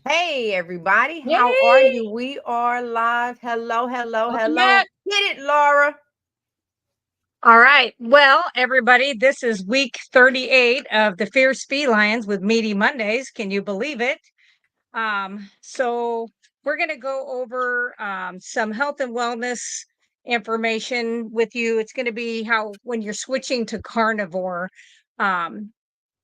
Hey, everybody. How are Yay! you? We are live. Hello, hello, Welcome hello. back. Get it, Laura. All right. Well, everybody, this is week 38 of the Fierce FeLions with Meaty Mondays. Can you believe it? So we're going to go over some health and wellness information with you. It's going to be how when you're switching to carnivore, um,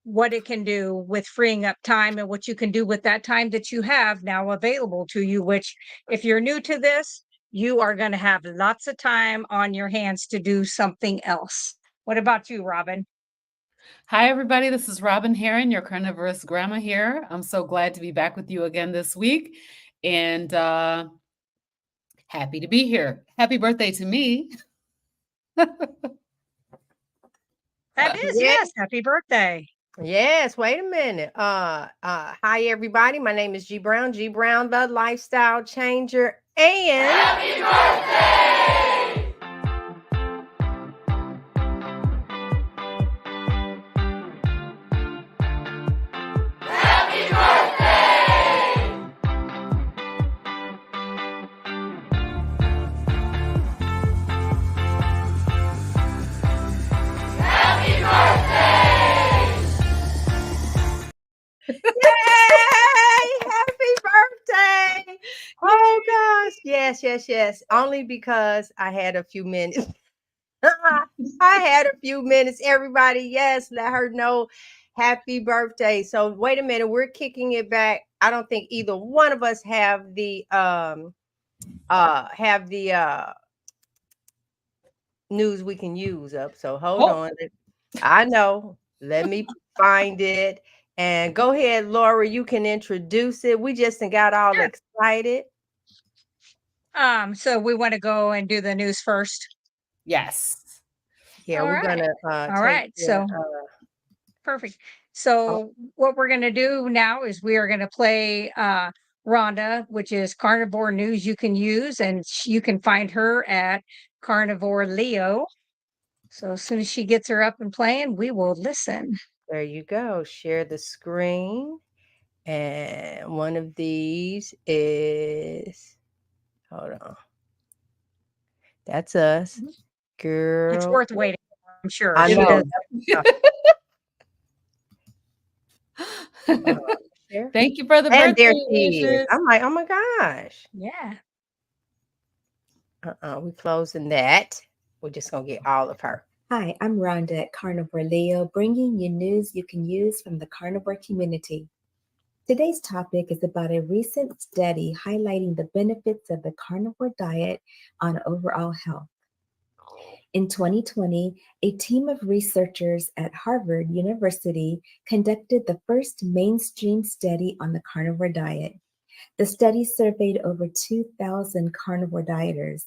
what it can do with freeing up time and what you can do with that time that you have now available to you, which if you're new to this, you are going to have lots of time on your hands to do something else. What about you, Robyn? Hi, everybody. This is Robyn Heron, your carnivorous grandma here. I'm so glad to be back with you again this week and happy to be here. Happy birthday to me. That is, Yeah. yes. Happy birthday. Yes, wait a minute. Hi everybody. My name is G Brown, the lifestyle changer. And Happy birthday! Happy birthday! Happy birthday! yay! Happy birthday. Oh gosh. Yes, yes, yes. Only because I had a few minutes. I had a few minutes. Everybody, yes, let her know happy birthday. So wait a minute, we're kicking it back. I don't think either one of us have the news we can use up. So hold Oh, on. I know. Let me find it. And go ahead, Laura. You can introduce it. We just got all Sure. excited. So we want to go and do the news first. yes. Yeah, All we're right. gonna All take right. the So perfect. oh, So what we're going to do now is we are going to play Rhonda, which is carnivore news you can use, and you can find her at Carnivore Leo. So as soon as she gets her up and playing, we will listen. there you go. Share the screen. And one of these is, hold on. That's us. Mhm. It's Girl. worth waiting for, I'm sure. I It She know. does. is. Uh, share. Thank you for the And there birthday she is. wishes. I'm like, oh my gosh. Yeah. We closing that. We're just gonna get all of her. Hi, I'm Rhonda at Carnivore Leo, bringing you news you can use from the carnivore community. Today's topic is about a recent study highlighting the benefits of the carnivore diet on overall health. In 2020, a team of researchers at Harvard University conducted the first mainstream study on the carnivore diet. The study surveyed over 2,000 carnivore dieters,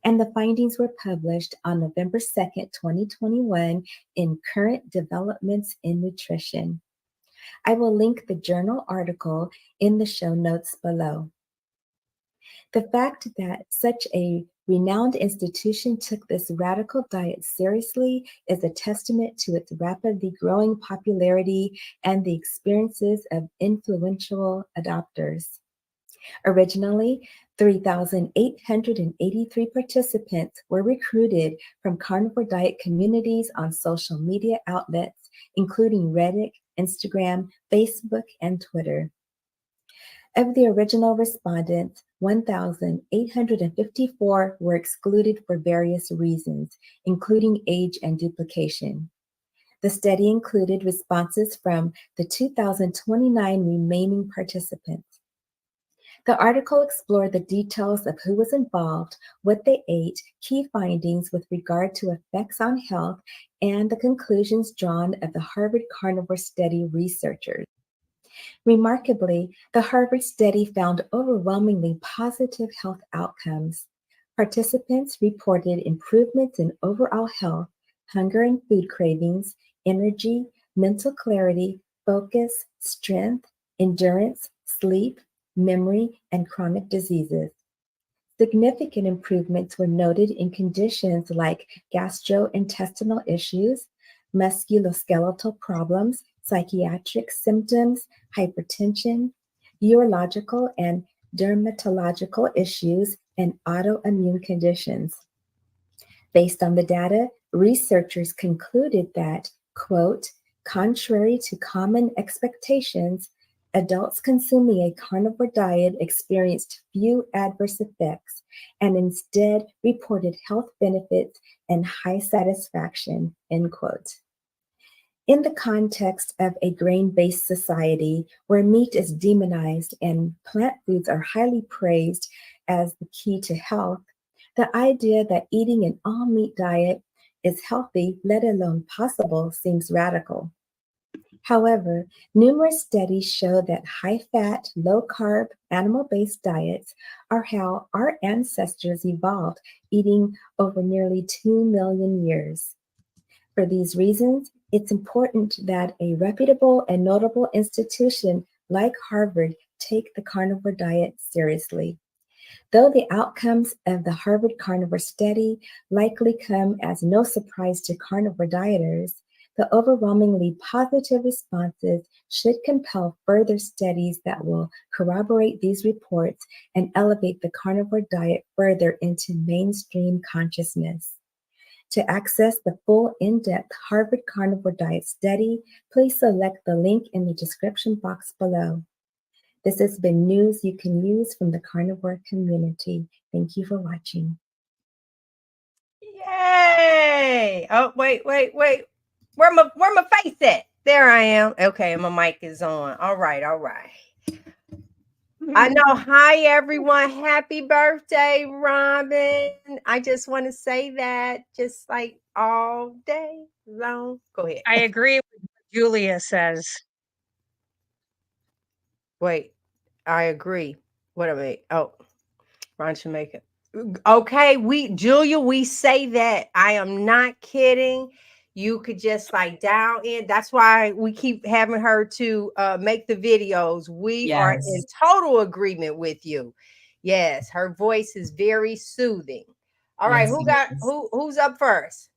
and the findings were published on November 2nd, 2021 in Current Developments in Nutrition. I will link the journal article in the show notes below. The fact that such a renowned institution took this radical diet seriously is a testament to its rapidly growing popularity and the experiences of influential adopters. Originally, 3,883 participants were recruited from carnivore diet communities on social media outlets, including Reddit, Instagram, Facebook, and Twitter. Of the original respondents, 1,854 were excluded for various reasons, including age and duplication. The study included responses from the 2,029 remaining participants. The article explored the details of who was involved, what they ate, key findings with regard to effects on health, and the conclusions drawn of the Harvard Carnivore Study researchers. Remarkably, the Harvard study found overwhelmingly positive health outcomes. Participants reported improvements in overall health, hunger and food cravings, energy, mental clarity, focus, strength, endurance, sleep, memory, and chronic diseases. Significant improvements were noted in conditions like gastrointestinal issues, musculoskeletal problems, psychiatric symptoms, hypertension, urological and dermatological issues, and autoimmune conditions. Based on the data, researchers concluded that, quote, contrary to common expectations, adults consuming a carnivore diet experienced few adverse effects and instead reported health benefits and high satisfaction, end quote. In the context of a grain-based society where meat is demonized and plant foods are highly praised as the key to health, the idea that eating an all-meat diet is healthy, let alone possible, seems radical. However, numerous studies show that high-fat, low-carb, animal-based diets are how our ancestors evolved, eating over nearly 2 million years. For these reasons, it's important that a reputable and notable institution like Harvard take the carnivore diet seriously. Though the outcomes of the Harvard Carnivore Study likely come as no surprise to carnivore dieters, the overwhelmingly positive responses should compel further studies that will corroborate these reports and elevate the carnivore diet further into mainstream consciousness. To access the full in-depth Harvard Carnivore Diet Study, please select the link in the description box below. This has been news you can use from the carnivore community. Thank you for watching. Yay! Oh, wait. Where my face at? There I am. Okay, my mic is on. All right. I know. Hi, everyone. Happy birthday, Robyn. I just want to say that just like all day long. Go ahead. I agree with what Julia says. Wait, I agree. What I mean? Oh, Ron should make it. Okay, Julia, we say that. I am not kidding. You could just like dial in. That's why we keep having her to make the videos. We are in Yes. total agreement with you. Yes, her voice is very soothing. All right, Yes, it is. who's up first?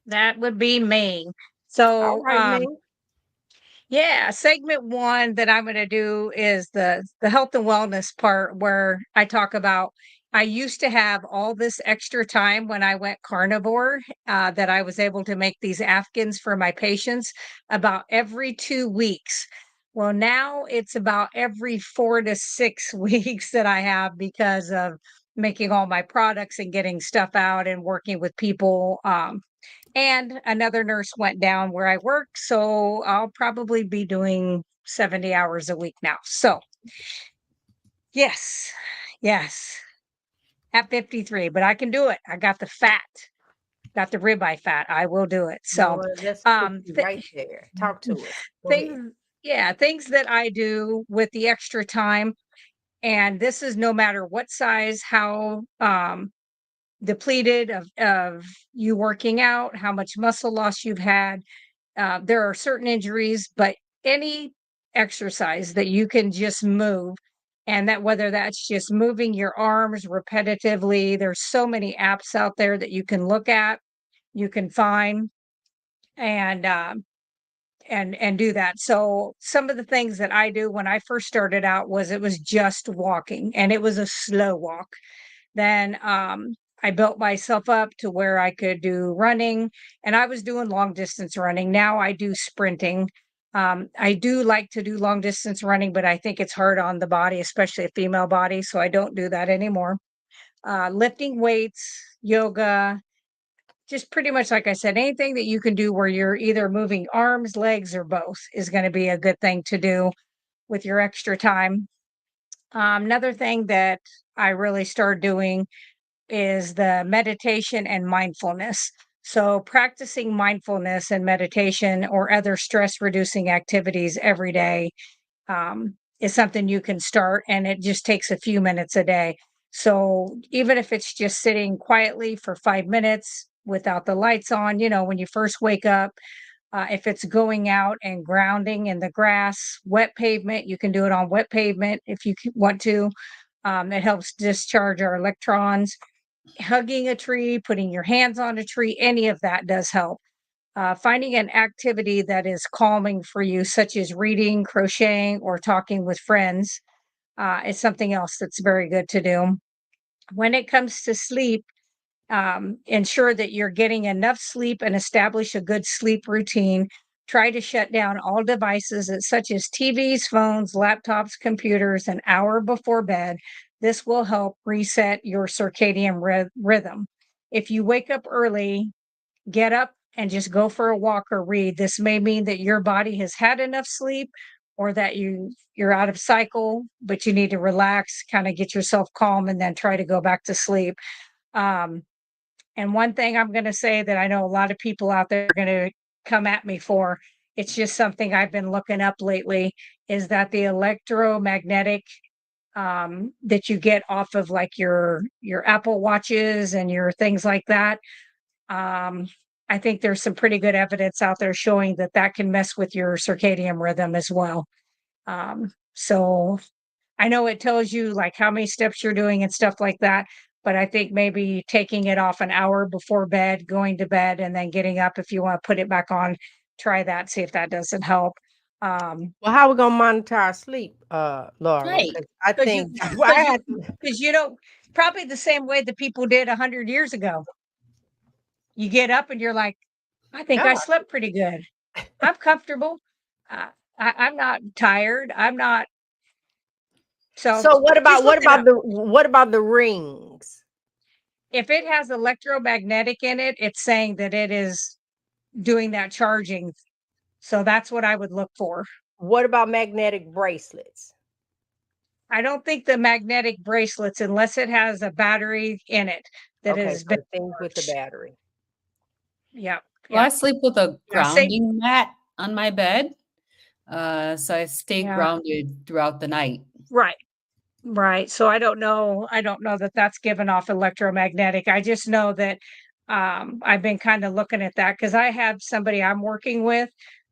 That would be me. All So, right, man. yeah, segment one that I'm going to do is the health and wellness part where I talk about I used to have all this extra time when I went carnivore that I was able to make these Afghans for my patients about every 2 weeks. Well, now it's about every 4 to 6 weeks that I have because of making all my products and getting stuff out and working with people. And another nurse went down where I work, so I'll probably be doing 70 hours a week now. So, yes, yes, at 53, but I can do it. I got the fat, got the ribeye fat. I will do it. So, Lord, let's put you th- right there. Talk to us. Go ahead. things, yeah, things that I do with the extra time, and this is no matter what size, how depleted of you working out, how much muscle loss you've had. There are certain injuries, but any exercise that you can just move, and that whether that's just moving your arms repetitively, there's so many apps out there that you can look at, you can find, and and do that. So some of the things that I do when I first started out was it was just walking, and it was a slow walk. Then I built myself up to where I could do running, and I was doing long distance running. Now I do sprinting. I do like to do long distance running, but I think it's hard on the body, especially a female body. So I don't do that anymore. Lifting weights, yoga, just pretty much like I said, anything that you can do where you're either moving arms, legs, or both is going to be a good thing to do with your extra time. Another thing that I really started doing is the meditation and mindfulness. So, practicing mindfulness and meditation or other stress reducing activities every day is something you can start, and it just takes a few minutes a day. So, even if it's just sitting quietly for 5 minutes without the lights on, when you first wake up, if it's going out and grounding in the grass, wet pavement, you can do it on wet pavement if you want to. It helps discharge our electrons. Hugging a tree, putting your hands on a tree, any of that does help. Finding an activity that is calming for you, such as reading, crocheting, or talking with friends, is something else that's very good to do. When it comes to sleep, ensure that you're getting enough sleep and establish a good sleep routine. Try to shut down all devices such as TVs, phones, laptops, computers an hour before bed. This will help reset your circadian rhythm. If you wake up early, get up and just go for a walk or read. This may mean that your body has had enough sleep or that you're out of cycle, but you need to relax, kind of get yourself calm and then try to go back to sleep. Um, and one thing I'm going to say that I know a lot of people out there are going to come at me for, it's just something I've been looking up lately, is that the electromagnetic that you get off of like your Apple watches and your things like that. I think there's some pretty good evidence out there showing that that can mess with your circadian rhythm as well. So I know it tells you like how many steps you're doing and stuff like that, but I think maybe taking it off an hour before bed, going to bed, and then getting up if you want to put it back on, try that, see if that doesn't help. Well, how we gonna monitor our sleep, Laura? Right. Because I Because you, think because you don't, probably the same way that people did 100 years ago. You get up and you're like, I think I God. slept pretty good. I'm comfortable. Uh, I'm not tired. I'm not. So So what just about look it up. what about the rings? If it has electromagnetic in it, it's saying that it is doing that charging. So that's what I would look for. What about magnetic bracelets? I don't think the magnetic bracelets, unless it has a battery in it that Okay, has so been the things with the charged. battery. Yeah. Well, Yeah. I sleep with a Yeah. Say, grounding mat on my bed. So I stay yeah. grounded throughout the night. Right. Right. So I don't know. I don't know that that's given off electromagnetic. I just know that I've been kind of looking at that because I have somebody I'm working with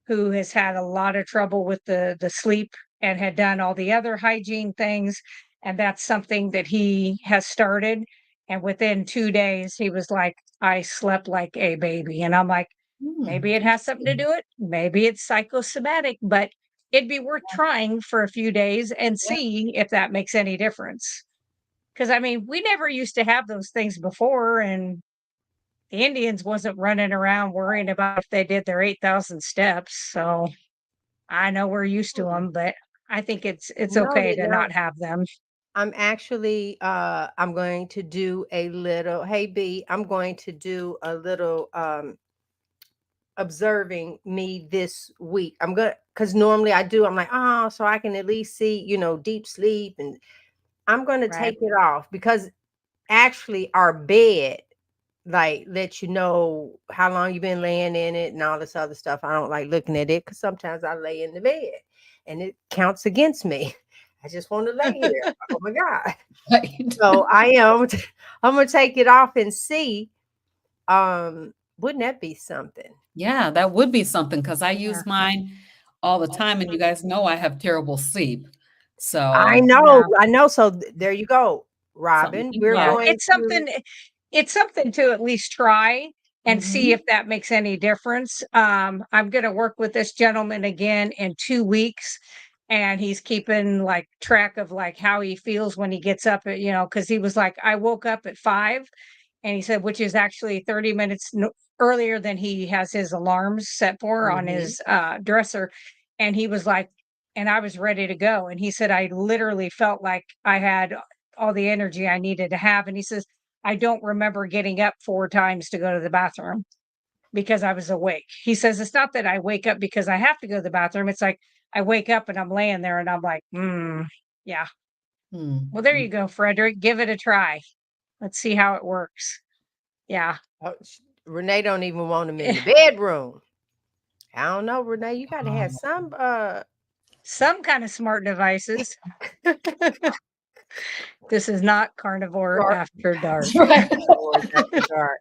who has had a lot of trouble with the sleep and had done all the other hygiene things, and that's something that he has started. And within 2 days, he was like, "I slept like a baby," and I'm like, maybe it has something to Interesting. do it. Maybe it's psychosomatic, but it'd be worth trying for a few days and Yeah. see if that makes any difference. Because I mean, we never used to have those things before, and the Indians wasn't running around worrying about if they did their 8,000 steps. So I know we're used to them, but I think it's No, okay they to don't. not have them. I'm actually I'm going to do a little, hey B, I'm going to do a little observing me this week. I'm gonna, because normally I do, I'm like, oh, so I can at least see, deep sleep, and I'm gonna Right. take it off because actually our bed like let you know how long you've been laying in it and all this other stuff. I don't like looking at it because sometimes I lay in the bed and it counts against me. I just want to lay here. Oh my God. Right. So I'm gonna take it off and see. Wouldn't that be something? Yeah, that would be something because I Yeah. use mine all the time, and you guys know I have terrible sleep. I So know, Yeah. I know. So there you go, something to Robyn. think We're Yeah. about. going to It's something to at least try and see Mhm. if that makes any difference. I'm going to work with this gentleman again in 2 weeks, and he's keeping like track of like how he feels when he gets up at, because he was like, I woke up at 5, and he said, which is actually 30 minutes earlier than he has his alarms set for on Mhm. his dresser. And he was like, and I was ready to go. And he said, I literally felt like I had all the energy I needed to have. And he says, I don't remember getting up 4 times to go to the bathroom because I was awake. He says, it's not that I wake up because I have to go to the bathroom. It's like I wake up and I'm laying there and I'm like, yeah. Well, there Mm. you go, Frederick. Give it a try. Let's see how it works. Yeah. Oh, Renee don't even want him in the bedroom. I don't know, Renee. You got to have some. Some kind of smart devices. This is not Carnivore Dark. After Dark. Right. Lord, after dark.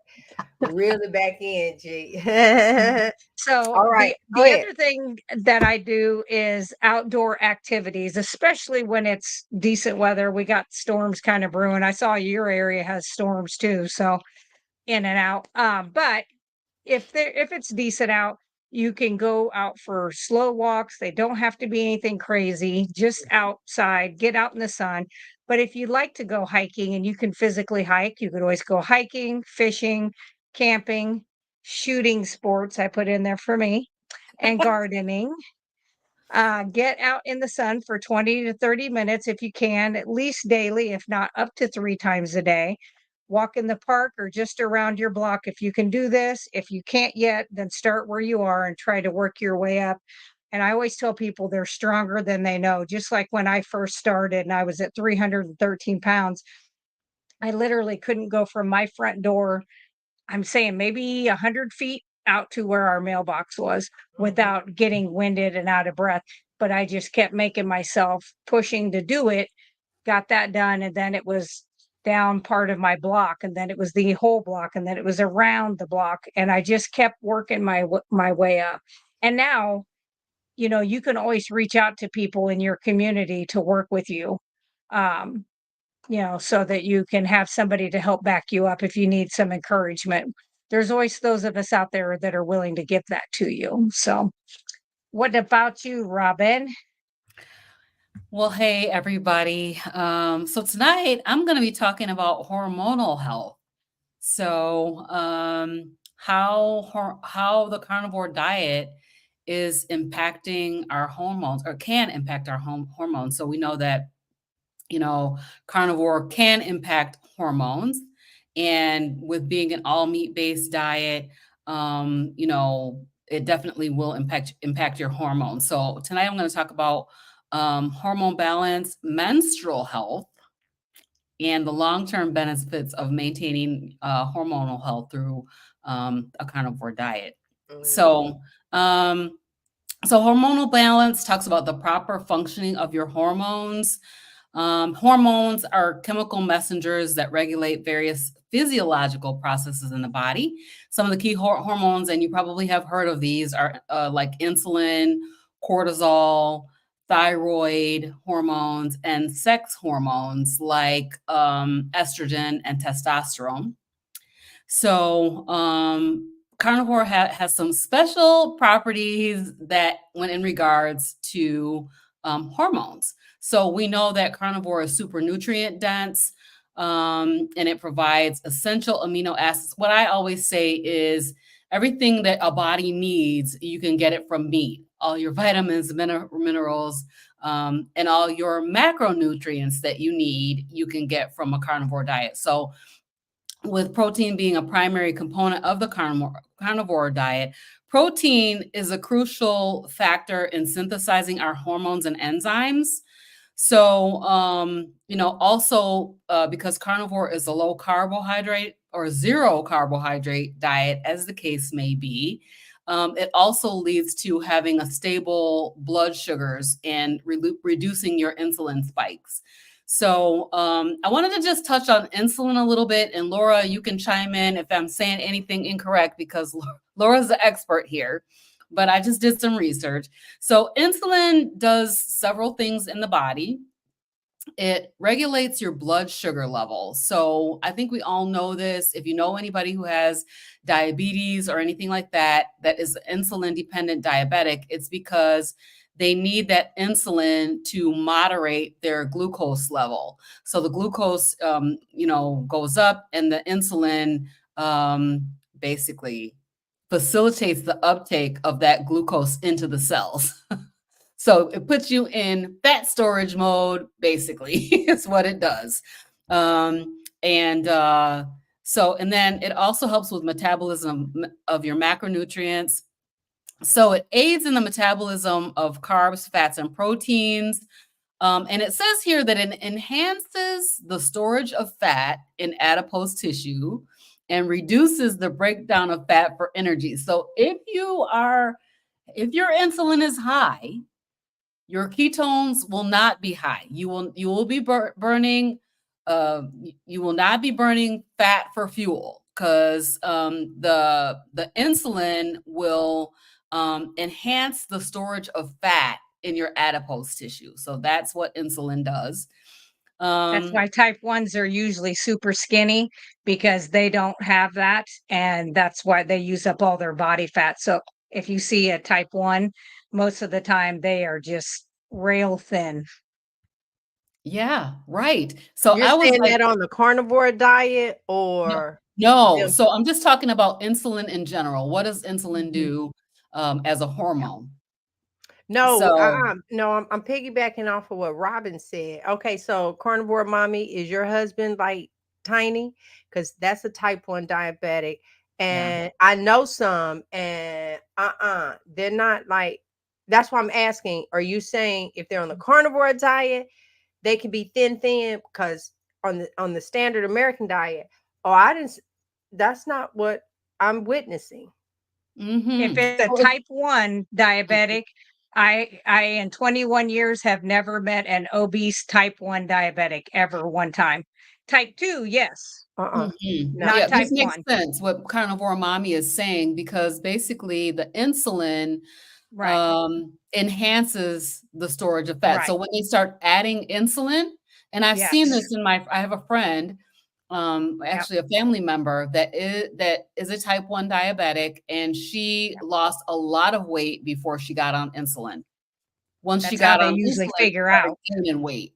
Really back in, G. So All right, go the ahead. other thing that I do is outdoor activities, especially when it's decent weather. We got storms kind of brewing. I saw your area has storms too, so in and out. But if it's decent out, you can go out for slow walks. They don't have to be anything crazy, just outside, get out in the sun. But if you like to go hiking and you can physically hike, you could always go hiking, fishing, camping, shooting sports. I put in there for me, and gardening. Get out in the sun for 20 to 30 minutes if you can, at least daily, if not up to 3 times a day. Walk in the park or just around your block if you can do this. If you can't yet, then start where you are and try to work your way up. And I always tell people they're stronger than they know. Just like when I first started and I was at 313 pounds, I literally couldn't go from my front door, I'm saying maybe 100 feet out to where our mailbox was without getting winded and out of breath. But I just kept making myself pushing to do it, got that done. And then it was down part of my block. And then it was the whole block. And then it was around the block. And I just kept working my way up. And now, you can always reach out to people in your community to work with you. Um, so that you can have somebody to help back you up if you need some encouragement. There's always those of us out there that are willing to give that to you. So, what about you, Robyn? Well, hey, everybody. So tonight I'm going to be talking about hormonal health. So, how the carnivore diet is impacting our hormones, or can impact our hormones. So we know that carnivore can impact hormones, and with being an all meat based diet, it definitely will impact your hormones. So tonight I'm going to talk about hormone balance, menstrual health, and the long-term benefits of maintaining hormonal health through a carnivore diet. So, hormonal balance talks about the proper functioning of your hormones. Hormones are chemical messengers that regulate various physiological processes in the body. Some of the key hormones, and you probably have heard of these, are like insulin, cortisol, thyroid hormones, and sex hormones like estrogen and testosterone. So, carnivore has some special properties that, when in regards to hormones. So we know that carnivore is super nutrient dense, and it provides essential amino acids. What I always say is everything that a body needs, you can get it from meat. All your vitamins, minerals, and all your macronutrients that you need, you can get from a carnivore diet. So with protein being a primary component of the carnivore diet, protein is a crucial factor in synthesizing our hormones and enzymes. So, also because carnivore is a low carbohydrate or zero carbohydrate diet, as the case may be, it also leads to having a stable blood sugars and reducing your insulin spikes. So I wanted to just touch on insulin a little bit, and Laura, you can chime in if I'm saying anything incorrect, because Laura's the expert here, but I just did some research. So insulin does several things in the body. It regulates your blood sugar level. So I think we all know this. If you know anybody who has diabetes or anything like that, that is insulin dependent diabetic, it's because they need that insulin to moderate their glucose level. So the glucose, goes up, and the insulin basically facilitates the uptake of that glucose into the cells. So it puts you in fat storage mode, basically, is what it does. And then it also helps with metabolism of your macronutrients. So it aids in the metabolism of carbs, fats, and proteins. And it says here that it enhances the storage of fat in adipose tissue and reduces the breakdown of fat for energy. So if your insulin is high, your ketones will not be high. You will be burning. You will not be burning fat for fuel, because the insulin will enhance the storage of fat in your adipose tissue. So that's what insulin does. That's why type 1s are usually super skinny, because they don't have that, and that's why they use up all their body fat. So if you see a type 1, most of the time they are just rail thin. Yeah, right. So You're I was saying like, that on the carnivore diet no, or no. them? So I'm just talking about insulin in general. What does insulin Mhm. do as a hormone? No, So no, I'm piggybacking off of what Robyn said. Okay, so carnivore mommy, is your husband like tiny? Because that's a type 1 diabetic. yeah. And I know some, and they're not like, that's why I'm asking, are you saying if they're on the carnivore diet, they can be thin? Because on the standard American diet, oh, I didn't that's not what I'm witnessing. If Mm-hmm. it's a So type 1 diabetic, I in 21 years have never met an obese type 1 diabetic ever one time. Type 2, yes, No. not Yeah, this type makes 1. sense what carnivore mommy is saying because basically the insulin Right, enhances the storage of fat. So right. when they start adding insulin, and I've seen Yes. this I have a friend, Yep. actually a family member that is a type 1 diabetic, and she Yep. lost a lot of weight before she got on insulin. Once she That's how got they on usually insulin, she figure started out. gaining weight,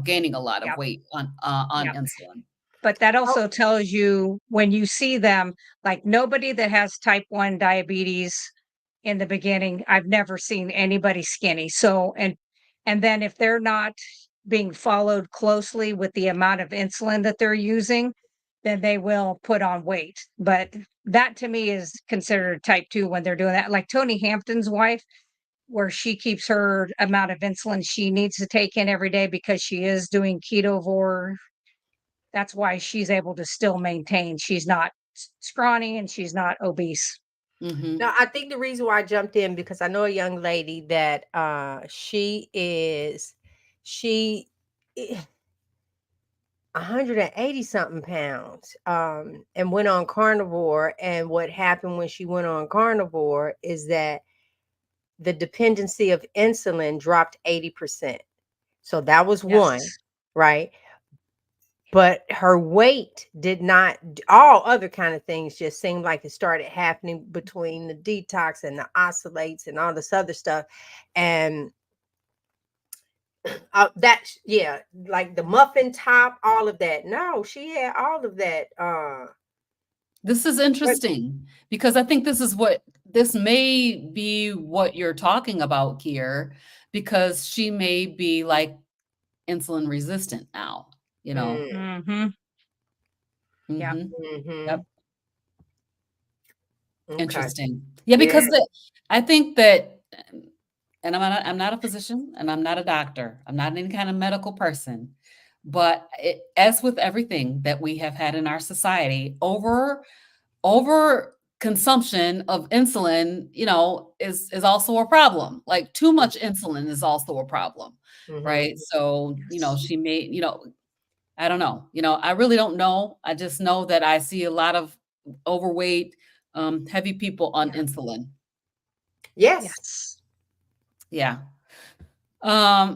gaining a lot of Yep. weight on Yep. insulin. But that Oh, also tells you when you see them, like nobody that has type 1 diabetes in the beginning, I've never seen anybody skinny. So, and then if they're not being followed closely with the amount of insulin that they're using, then they will put on weight. But that to me is considered type 2 when they're doing that. Like Tony Hampton's wife, where she keeps her amount of insulin she needs to take in every day because she is doing ketovore. That's why she's able to still maintain. She's not scrawny and she's not obese. Mhm. no, I think the reason why I jumped in because I know a young lady that she is 180 something pounds and went on carnivore. And what happened when she went on carnivore is that the dependency of insulin dropped 80%. So that was one, Yes. right? But her weight did not, all other kind of things just seemed like it started happening between the detox and the oscillates and all this other stuff. And yeah, like the muffin top, all of that. No, she had all of that. This is But interesting because I think this may be what you're talking about here, because she may be like insulin resistant now, you know? mm, Mhm. Yeah. Mhm. mm-hmm. Yep. Okay. Interesting. Yeah, Yeah. because I think that, and I'm not a physician and I'm not a doctor. I'm not any kind of medical person. But as with everything that we have had in our society, over consumption of insulin, is also a problem. Like too much insulin is also a problem, Mm-hmm. right? So, Yes. she may, I don't know. I really don't know. I just know that I see a lot of overweight, heavy people on Yeah. insulin. Yes. Yes. Yeah.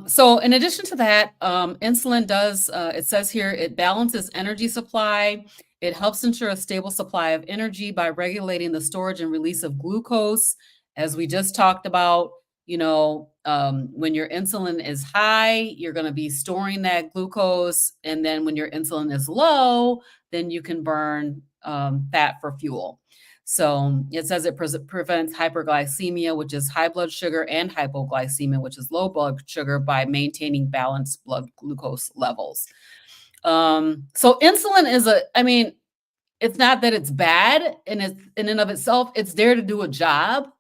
So in addition to that, insulin does, it says here, it balances energy supply. It helps ensure a stable supply of energy by regulating the storage and release of glucose. As we just talked about, when your insulin is high, you're going to be storing that glucose. And then when your insulin is low, then you can burn fat for fuel. So it says it prevents hyperglycemia, which is high blood sugar, and hypoglycemia, which is low blood sugar, by maintaining balanced blood glucose levels. So insulin I mean, it's not that it's bad in and of itself, it's there to do a job.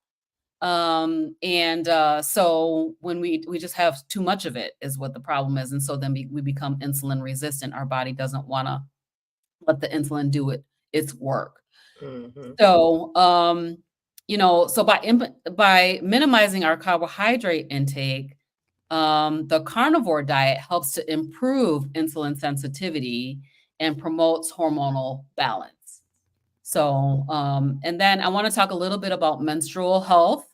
And so when we just have too much of it is what the problem is. And so then we become insulin resistant. Our body doesn't want to let the insulin do its work. Mm-hmm. So, so by minimizing our carbohydrate intake, the carnivore diet helps to improve insulin sensitivity and promotes hormonal balance. So, and then I want to talk a little bit about menstrual health.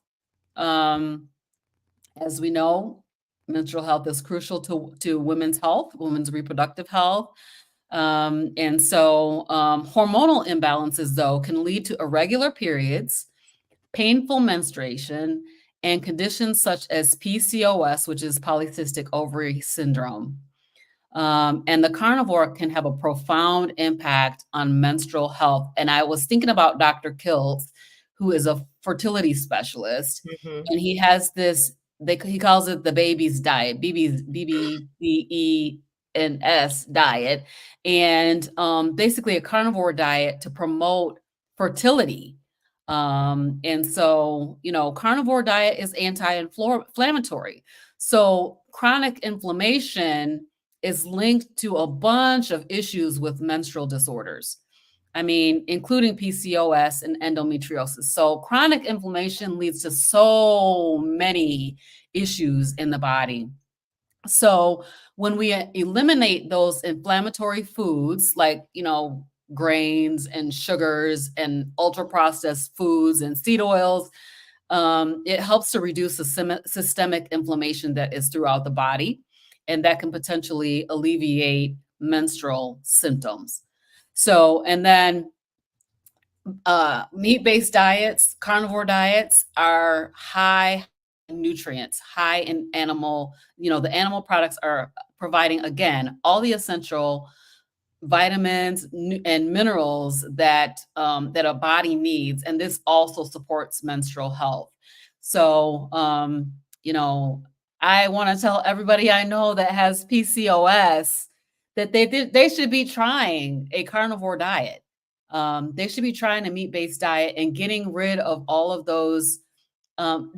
As we know, Menstrual health is crucial to women's health, women's reproductive health. And so hormonal imbalances, though, can lead to irregular periods, painful menstruation, and conditions such as PCOS, which is polycystic ovary syndrome. And the carnivore can have a profound impact on menstrual health. And I was thinking about Dr. Kiltz, who is a fertility specialist, and he has this, he calls it the baby's diet, BBBENS diet, and basically a carnivore diet to promote fertility. And so, carnivore diet is anti-inflammatory. So chronic inflammation is linked to a bunch of issues with menstrual disorders. I mean, including PCOS and endometriosis. So chronic inflammation leads to so many issues in the body. So when we eliminate those inflammatory foods like, grains and sugars and ultra-processed foods and seed oils, it helps to reduce the systemic inflammation that is throughout the body, and that can potentially alleviate menstrual symptoms. So, and then meat-based diets, carnivore diets are high in nutrients, high in animal, the animal products are providing, again, all the essential vitamins and minerals that a body needs, and this also supports menstrual health. So, I want to tell everybody I know that has PCOS that they should be trying a carnivore diet. They should be trying a meat-based diet and getting rid of all of those.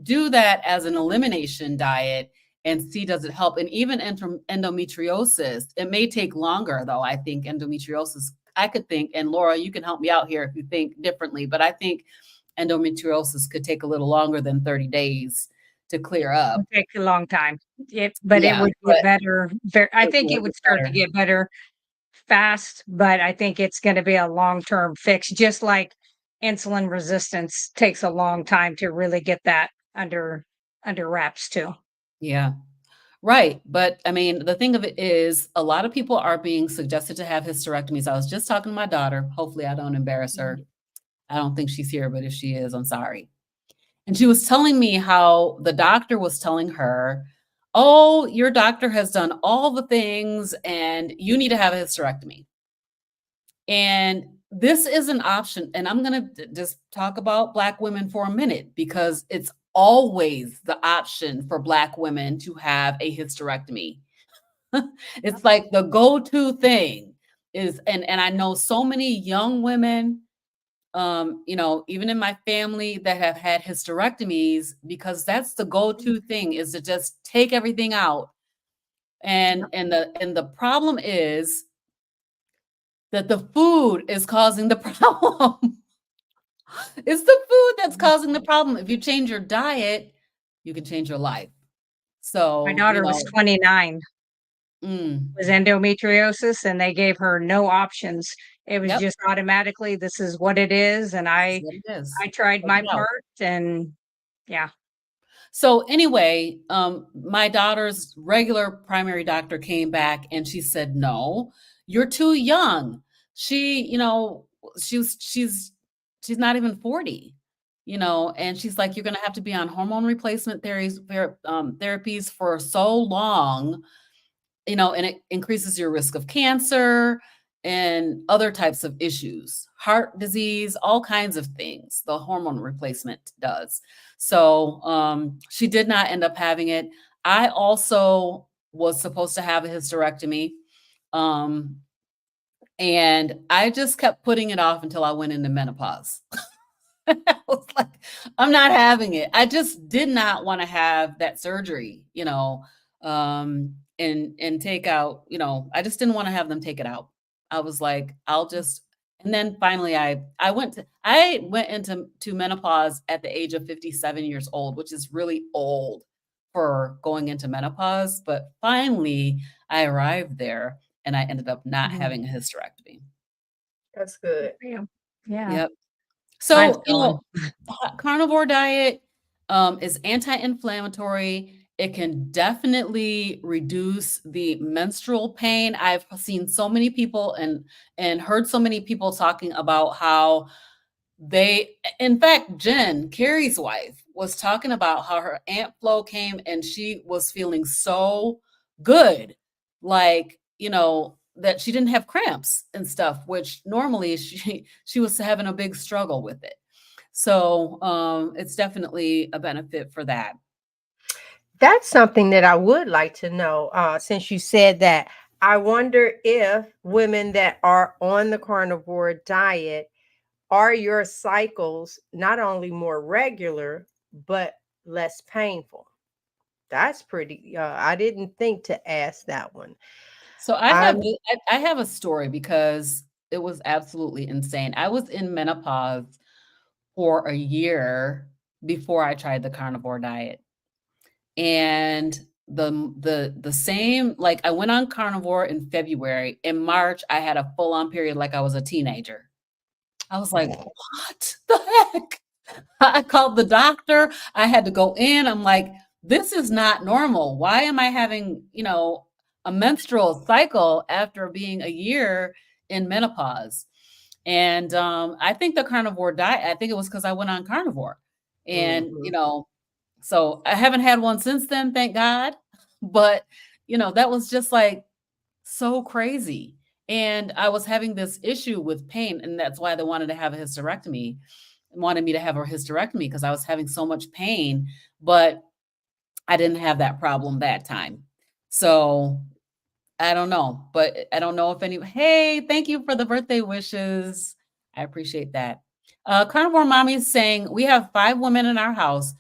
Do that as an elimination diet and see, does it help? And even endometriosis, it may take longer, though. I think endometriosis, I could think, and Laura, you can help me out here if you think differently, but I think endometriosis could take a little longer than 30 days to clear up. It would take a long time. It would get better. I think it would start to get better fast, but I think it's going to be a long-term fix, just like insulin resistance takes a long time to really get that under wraps too. Yeah. Right. But I mean, the thing of it is, a lot of people are being suggested to have hysterectomies. I was just talking to my daughter. Hopefully I don't embarrass her. I don't think she's here, but if she is, I'm sorry. And she was telling me how the doctor was telling her, oh, your doctor has done all the things and you need to have a hysterectomy. And this is an option. And I'm going to just talk about Black women for a minute, because it's always the option for Black women to have a hysterectomy. It's like the go-to thing is, and I know so many young women, even in my family, that have had hysterectomies, because that's the go-to thing, is to just take everything out. And the problem is that the food is causing the problem. It's the food that's causing the problem. If you change your diet, you can change your life. So my daughter was 29, was endometriosis, and they gave her no options. It was just automatically, this is what it is. And I tried my part, and yeah. So anyway, my daughter's regular primary doctor came back and she said, no, you're too young. She's not even 40, and she's like, you're going to have to be on hormone replacement therapies for so long, and it increases your risk of cancer and other types of issues, heart disease, all kinds of things. The hormone replacement does. So she did not end up having it. I also was supposed to have a hysterectomy. And I just kept putting it off until I went into menopause. I was like, I'm not having it. I just did not want to have that surgery, and take out, I just didn't want to have them take it out. I was like, and then finally I went into menopause at the age of 57 years old, which is really old for going into menopause. But finally I arrived there and I ended up not having a hysterectomy. That's good. Yeah. Yep. So, carnivore diet is anti-inflammatory It can definitely reduce the menstrual pain. I've seen so many people and heard so many people talking about how in fact, Jen, Carrie's wife, was talking about how her Aunt Flo came and she was feeling so good, like, that she didn't have cramps and stuff, which normally she was having a big struggle with it. So it's definitely a benefit for that. That's something that I would like to know. Since you said that, I wonder if women that are on the carnivore diet, are your cycles not only more regular, but less painful? That's pretty, I didn't think to ask that one. So I I'm have a story because it was absolutely insane. I was in menopause for a year before I tried the carnivore diet. And the same, like, I went on carnivore in February. In March, I had a full-on period like I was a teenager. I was like, what the heck? I called the doctor. I had to go in. I'm like, this is not normal. Why am I having, a menstrual cycle after being a year in menopause? And I think the carnivore diet, I think it was because I went on carnivore. And, Mhm. so I haven't had one since then, thank God. But, that was just like so crazy. And I was having this issue with pain, and that's why they wanted to have a hysterectomy, wanted me to have a hysterectomy because I was having so much pain, but I didn't have that problem that time. So I don't know, but I don't know if hey, thank you for the birthday wishes. I appreciate that. Carnivore Mommy is saying, we have 5 women in our house.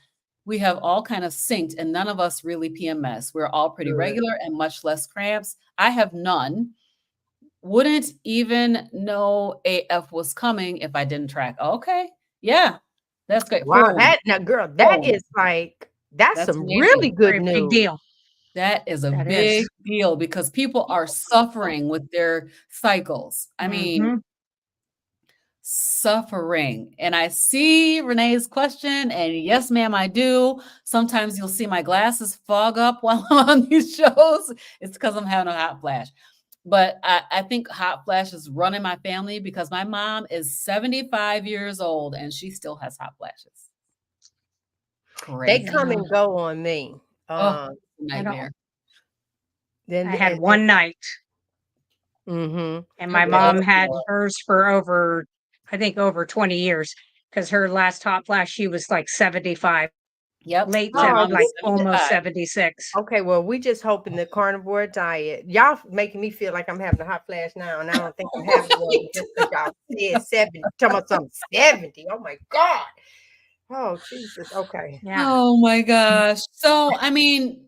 We have all kind of synced and none of us really PMS. We're all pretty Good. regular and much less cramps. I have none. Wouldn't even know AF was coming if I didn't track. Okay. Yeah. That's great. Wow, Fold. that now, girl, that Fold. is like that's That's some really amazing. good Very big news. deal. That is a That big is. deal because people are suffering with their cycles. I mean, Mhm. suffering. And I see Renee's question, and yes, ma'am, I do. Sometimes you'll see my glasses fog up while I'm on these shows. It's because I'm having a hot flash. But I think hot flashes run in my family because my mom is 75 years old and she still has hot flashes. They Crazy. come and go on me. Oh, I don't. nightmare. Then I had and one night, mhm. and Good my Yeah. mom Lord. had hers for over, I think, over 20 years because her last hot flash, she was like 75, Yep. late My Oh, seven, mom like is this is almost 75. 76. okay. Well, we just hoping the carnivore diet. Y'all making me feel like I'm having a hot flash now, and I don't think I'm having one Right. just because y'all said 70. Talking about something 70. Oh my God. Oh Jesus. Okay. Yeah. Oh my gosh. So, I mean,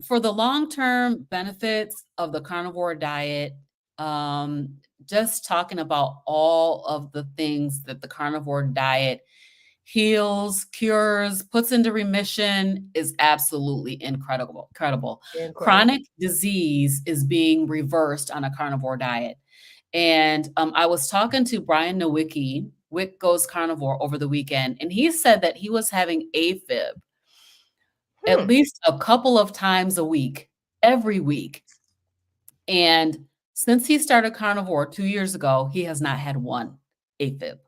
for the long-term benefits of the carnivore diet, just talking about all of the things that the carnivore diet heals, cures, puts into remission is absolutely incredible. Incredible. Incredible. Chronic disease is being reversed on a carnivore diet. And I was talking to Brian Nowicki, Wick Goes Carnivore, over the weekend, and he said that he was having AFib at Hmm. least a couple of times a week, every week. And since he started carnivore 2 years ago, he has not had one AFib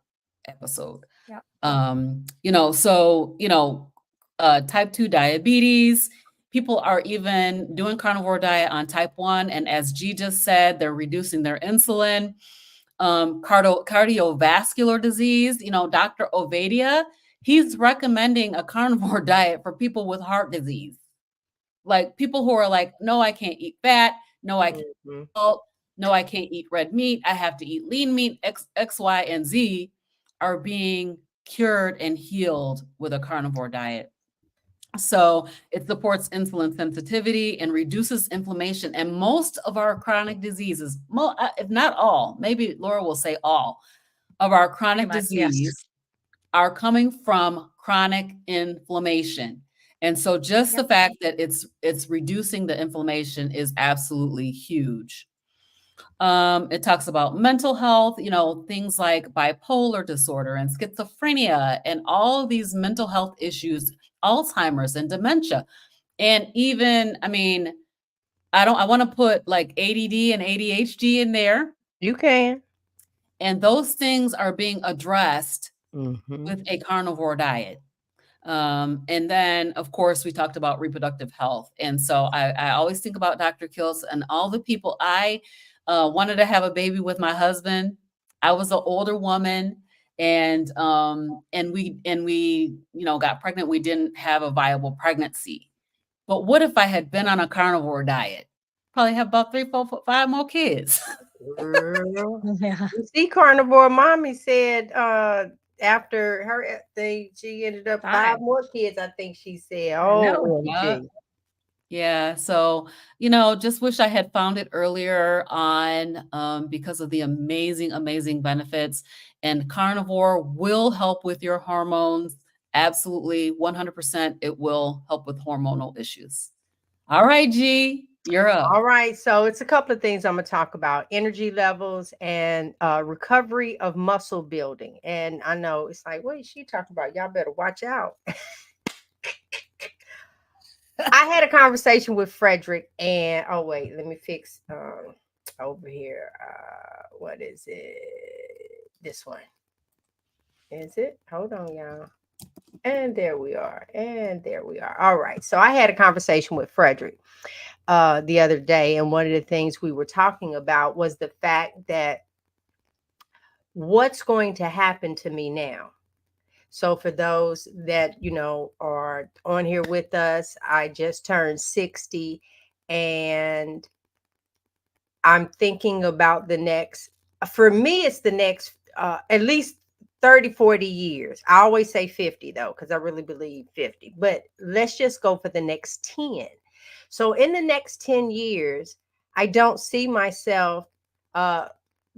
episode. Yeah. Type 2 diabetes, people are even doing carnivore diet on type 1. And as G just said, they're reducing their insulin. Cardiovascular disease, Dr. Ovadia, he's recommending a carnivore diet for people with heart disease. Like people who are like, no, I can't eat fat. No, I can't Mhm. eat salt. No, I can't eat red meat. I have to eat lean meat. X, Y, and Z are being cured and healed with a carnivore diet. So it supports insulin sensitivity and reduces inflammation. And most of our chronic diseases, if not all, maybe Laura will say all, of our chronic Pretty much, yes. disease are coming from chronic inflammation. And so just the Yep. fact that it's reducing the inflammation is absolutely huge. It talks about mental health, things like bipolar disorder and schizophrenia and all of these mental health issues, Alzheimer's and dementia. And even, I mean, I want to put like ADD and ADHD in there. You can. And those things are being addressed Mm-hmm. with a carnivore diet. And then, of course, we talked about reproductive health. And so I always think about Dr. Kills and all the people. I wanted to have a baby with my husband. I was an older woman, and we got pregnant. We didn't have a viable pregnancy. But what if I had been on a carnivore diet? Probably have about 3, 4, 5 more kids. Girl. Yeah. You see, Carnivore Mommy said after her thing, she ended up 5 5. more kids, I think she said. I know. Oh, Yeah. OMG. Yeah, so, just wish I had found it earlier on, because of the amazing, amazing benefits. And carnivore will help with your hormones. Absolutely, 100%, it will help with hormonal issues. All right, G, you're up. All right, so it's a couple of things I'm going to talk about: energy levels and recovery of muscle building. And I know it's like, what is she talking about? Y'all better watch out. I had a conversation with Frederick, and oh wait, let me fix over here. What is it? This one. Is it? Hold on, y'all. And there we are. And there we are. All right. So I had a conversation with Frederick the other day, and one of the things we were talking about was the fact that what's going to happen to me now. So for those that are on here with us, I just turned 60, and I'm thinking about the next, for me, it's the next at least 30, 40 years. I always say 50 though, because I really believe 50, but let's just go for the next 10. So in the next 10 years, I don't see myself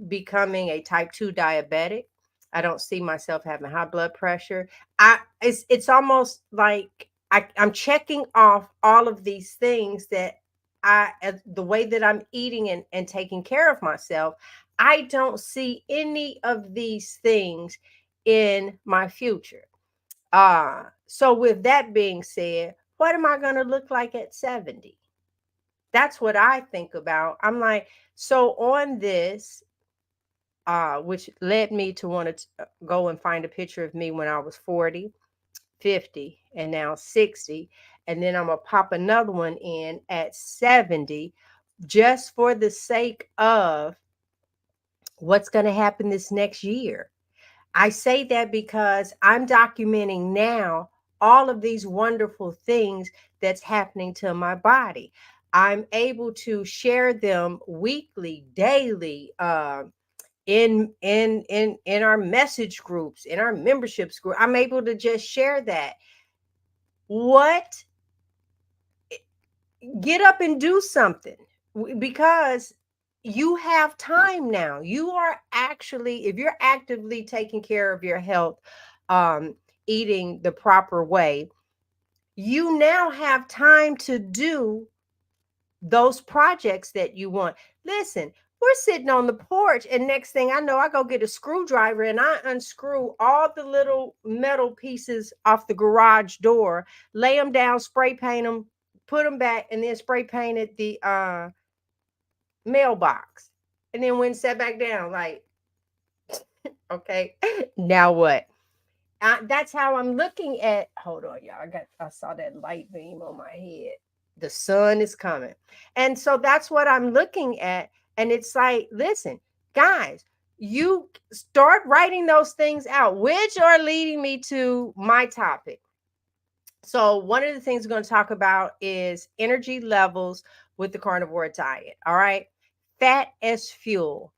becoming a type 2 diabetic. I don't see myself having high blood pressure. It's almost like I'm checking off all of these things that the way that I'm eating and taking care of myself. I don't see any of these things in my future. So with that being said, what am I going to look like at 70? That's what I think about. I'm like, so on this, which led me to want to go and find a picture of me when I was 40, 50, and now 60. And then I'm going to pop another one in at 70, just for the sake of what's going to happen this next year. I say that because I'm documenting now all of these wonderful things that's happening to my body. I'm able to share them weekly, daily, in our message groups, in our memberships group. I'm able to just share that. Get up and do something, because you have time now. You are actually, if you're actively taking care of your health, eating the proper way, you now have time to do those projects that you want. Listen, we're sitting on the porch, and next thing I know, I go get a screwdriver and I unscrew all the little metal pieces off the garage door, lay them down, spray paint them, put them back, and then spray painted the mailbox, and then went and sat back down. Like, okay, now what? That's how I'm looking at. Hold on, y'all. I saw that light beam on my head. The sun is coming. And so that's what I'm looking at. And it's like, listen, guys, you start writing those things out, which are leading me to my topic. So one of the things we're going to talk about is energy levels with the carnivore diet. All right. Fat as fuel.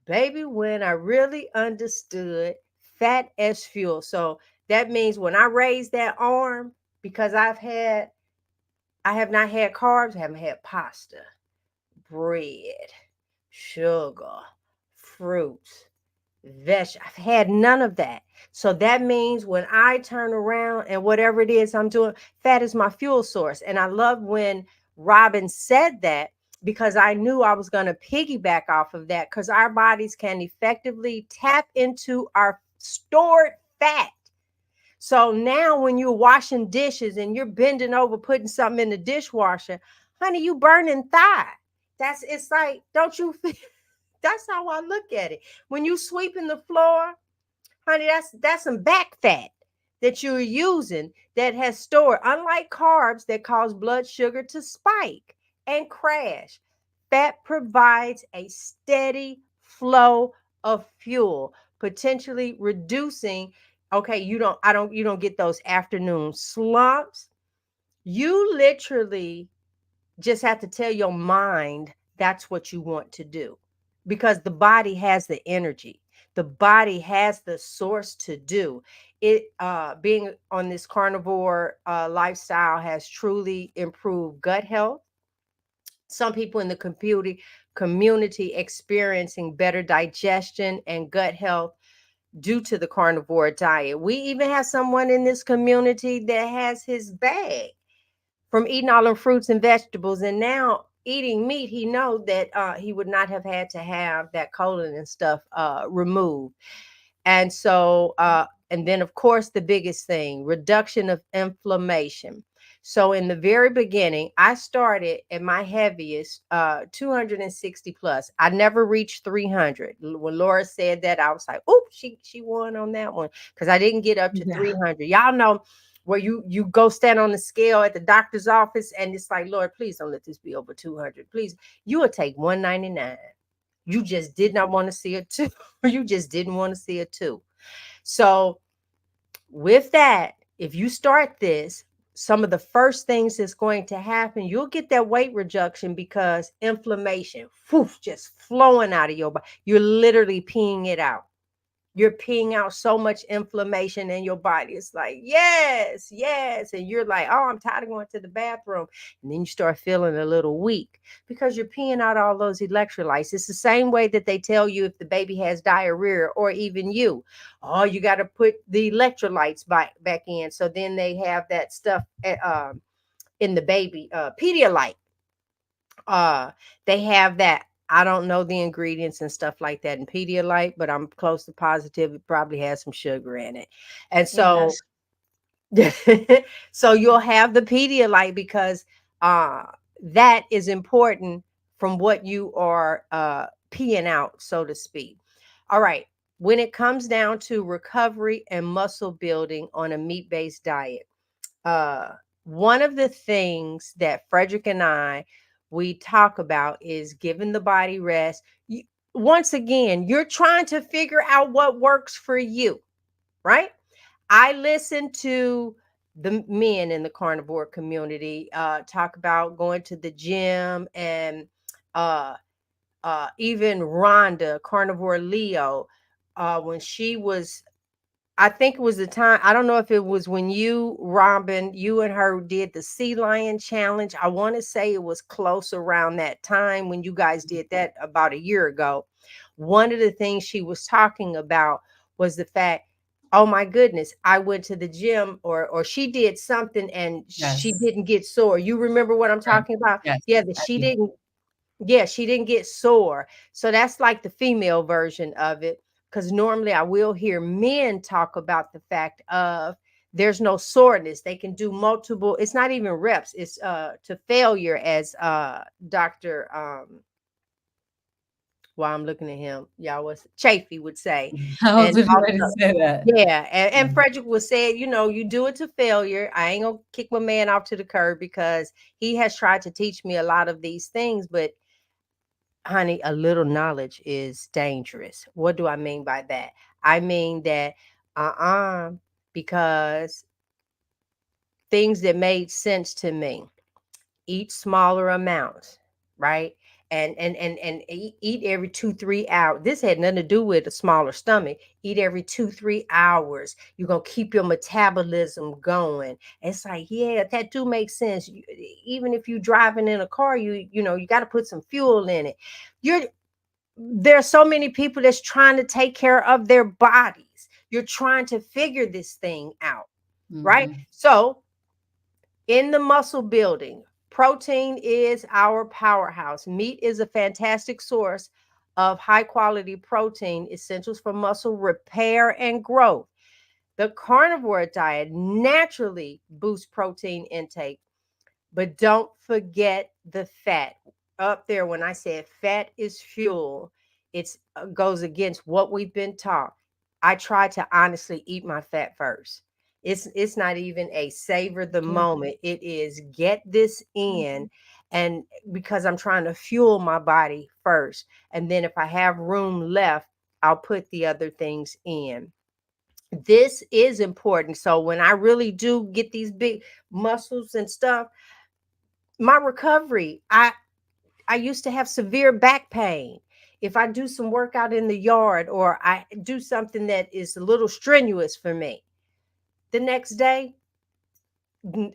Baby, when I really understood fat as fuel. So that means when I raise that arm, because I have not had carbs, I haven't had pasta, bread, sugar, fruits, I've had none of that. So that means when I turn around and whatever it is I'm doing, fat is my fuel source. And I love when Robyn said that, because I knew I was going to piggyback off of that, because our bodies can effectively tap into our stored fat. So now when you're washing dishes and you're bending over, putting something in the dishwasher, honey, you burning thigh. It's like, don't you feel? That's how I look at it. When you sweeping the floor, honey, that's some back fat that you're using that has stored. Unlike carbs that cause blood sugar to spike and crash, fat provides a steady flow of fuel, potentially reducing. Okay, you don't get those afternoon slumps. You literally just have to tell your mind that's what you want to do, because the body has the energy, the body has the source to do it. Being on this carnivore lifestyle has truly improved gut health. Some people in the community experiencing better digestion and gut health due to the carnivore diet. We even have someone in this community that has his bag from eating all the fruits and vegetables, and now eating meat. He know that he would not have had to have that colon and stuff removed. And so and then of course the biggest thing, reduction of inflammation. So in the very beginning, I started at my heaviest 260 plus. I never reached 300. When Laura said that, I was like, oh, she won on that one, because I didn't get up to 300. Y'all know where you go stand on the scale at the doctor's office and it's like, Lord, please don't let this be over 200. Please, you will take 199. You just did not want to see a 2. You just didn't want to see a 2. So with that, if you start this, some of the first things that's going to happen, you'll get that weight reduction, because inflammation, just flowing out of your body. You're literally peeing it out. You're peeing out so much inflammation in your body. It's like, yes, yes. And you're like, oh, I'm tired of going to the bathroom. And then you start feeling a little weak because you're peeing out all those electrolytes. It's the same way that they tell you if the baby has diarrhea, or even you, oh, you got to put the electrolytes back in. So then they have that stuff in the baby, Pedialyte. They have that. I don't know the ingredients and stuff like that in Pedialyte, but I'm close to positive it probably has some sugar in it. And so so you'll have the Pedialyte, because that is important from what you are peeing out, so to speak. All right. When it comes down to recovery and muscle building on a meat-based diet, one of the things that Frederick and we talk about is giving the body rest. Once again, you're trying to figure out what works for you, right? I listen to the men in the carnivore community talk about going to the gym, and even Rhonda, Carnivore Leo, when she was, I think it was the time, I don't know if it was when you, Robyn, you and her did the Sea Lion challenge. I want to say it was close around that time when you guys did that about a year ago. One of the things she was talking about was the fact, oh my goodness, I went to the gym, or she did something and she Yes. didn't get sore. You remember what I'm talking about? Yes. Yeah, that she didn't. Yeah, she didn't get sore. So that's like the female version of it. Because normally I will hear men talk about the fact of there's no soreness. They can do multiple, it's not even reps, it's to failure, as Dr. While I'm looking at him, y'all, was Chafee would say. I was And just ready to also, say that. yeah, and Frederick would say, you do it to failure. I ain't gonna kick my man off to the curb, because he has tried to teach me a lot of these things, but honey, a little knowledge is dangerous. What do I mean by that? I mean that, because things that made sense to me, eat smaller amounts, right? And eat every 2-3 hours. This had nothing to do with a smaller stomach. Eat every 2-3 hours. You're gonna keep your metabolism going. It's like, yeah, that do make sense. Even if you're driving in a car, you got to put some fuel in it. There's so many people that's trying to take care of their bodies. You're trying to figure this thing out, right? So in the muscle building, protein is our powerhouse. Meat is a fantastic source of high quality protein, essentials for muscle repair and growth. The carnivore diet naturally boosts protein intake, but don't forget the fat. Up there, when I said fat is fuel, it's goes against what we've been taught. I try to honestly eat my fat first. It's not even a savor the Yeah. moment. It is get this in, and because I'm trying to fuel my body first, and then if I have room left, I'll put the other things in. This is important. So when I really do get these big muscles and stuff, my recovery, I used to have severe back pain. If I do some workout in the yard or I do something that is a little strenuous for me, the next day,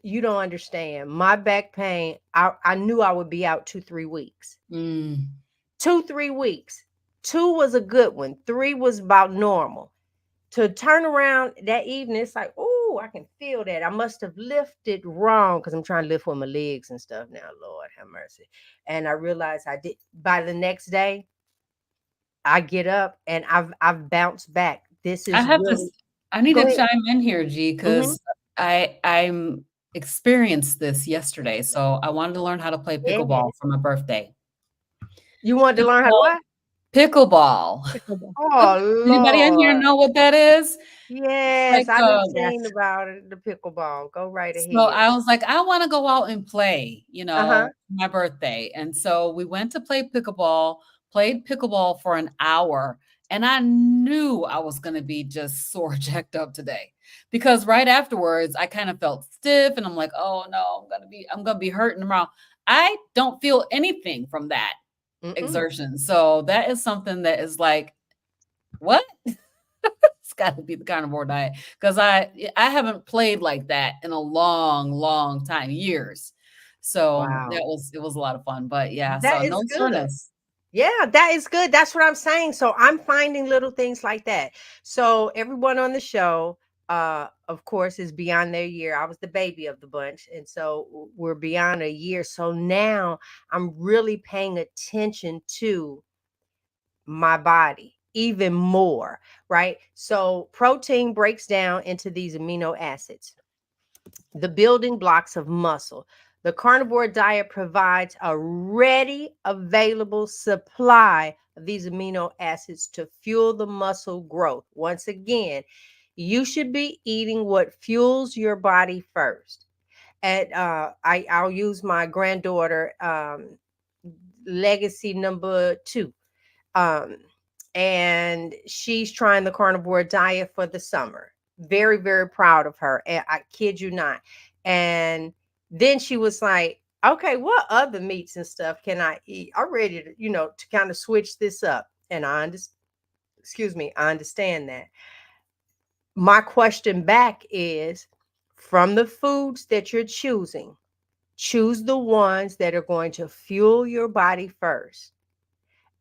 you don't understand. My back pain, I knew I would be out 2, 3 weeks. Mm. 2, 3 weeks. 2 was a good one. 3 was about normal. To turn around that evening, it's like, oh, I can feel that. I must have lifted wrong because I'm trying to lift with my legs and stuff now. Lord have mercy. And I realized I did. By the next day, I get up and I've bounced back. This I is have to. really I need go to ahead. chime in here, G, Hmm. because I'm experienced this yesterday. So I wanted to learn how to play Yeah. pickleball for my birthday. You wanted to learn how to Pickleball. what? Pickleball. Pickleball. Oh Anybody in here Lord. know what that is? It's Yes, like I done Yes. seen about it, the pickleball. Go right so ahead. I was like, I want to go out and play, Uh-huh. for my birthday. And so we went to play pickleball, played pickleball for an hour. And I knew I was going to be just sore jacked up today because right afterwards I kind of felt stiff and I'm like, oh no, I'm going to be hurting tomorrow. I don't feel anything from that Mm-mm. exertion. So that is something that is like, what? It's got to be the carnivore diet because I haven't played like that in a long, long time, years. So Wow. it was a lot of fun. But yeah, so That is no good. soreness. Yeah, that is good. That's what I'm saying. So I'm finding little things like that. So everyone on the show, of course, is beyond their year. I was the baby of the bunch, and so we're beyond a year. So now I'm really paying attention to my body even more, right? So protein breaks down into these amino acids, the building blocks of muscle. The carnivore diet provides a ready, available supply of these amino acids to fuel the muscle growth. Once again, you should be eating what fuels your body first. And I'll use my granddaughter, legacy number 2. Um, and she's trying the carnivore diet for the summer. Very, very proud of her. And I kid you not. And then she was like, okay, what other meats and stuff can I eat? I'm ready to, to kind of switch this up. And I understand that. My question back is, from the foods that you're choosing, choose the ones that are going to fuel your body first.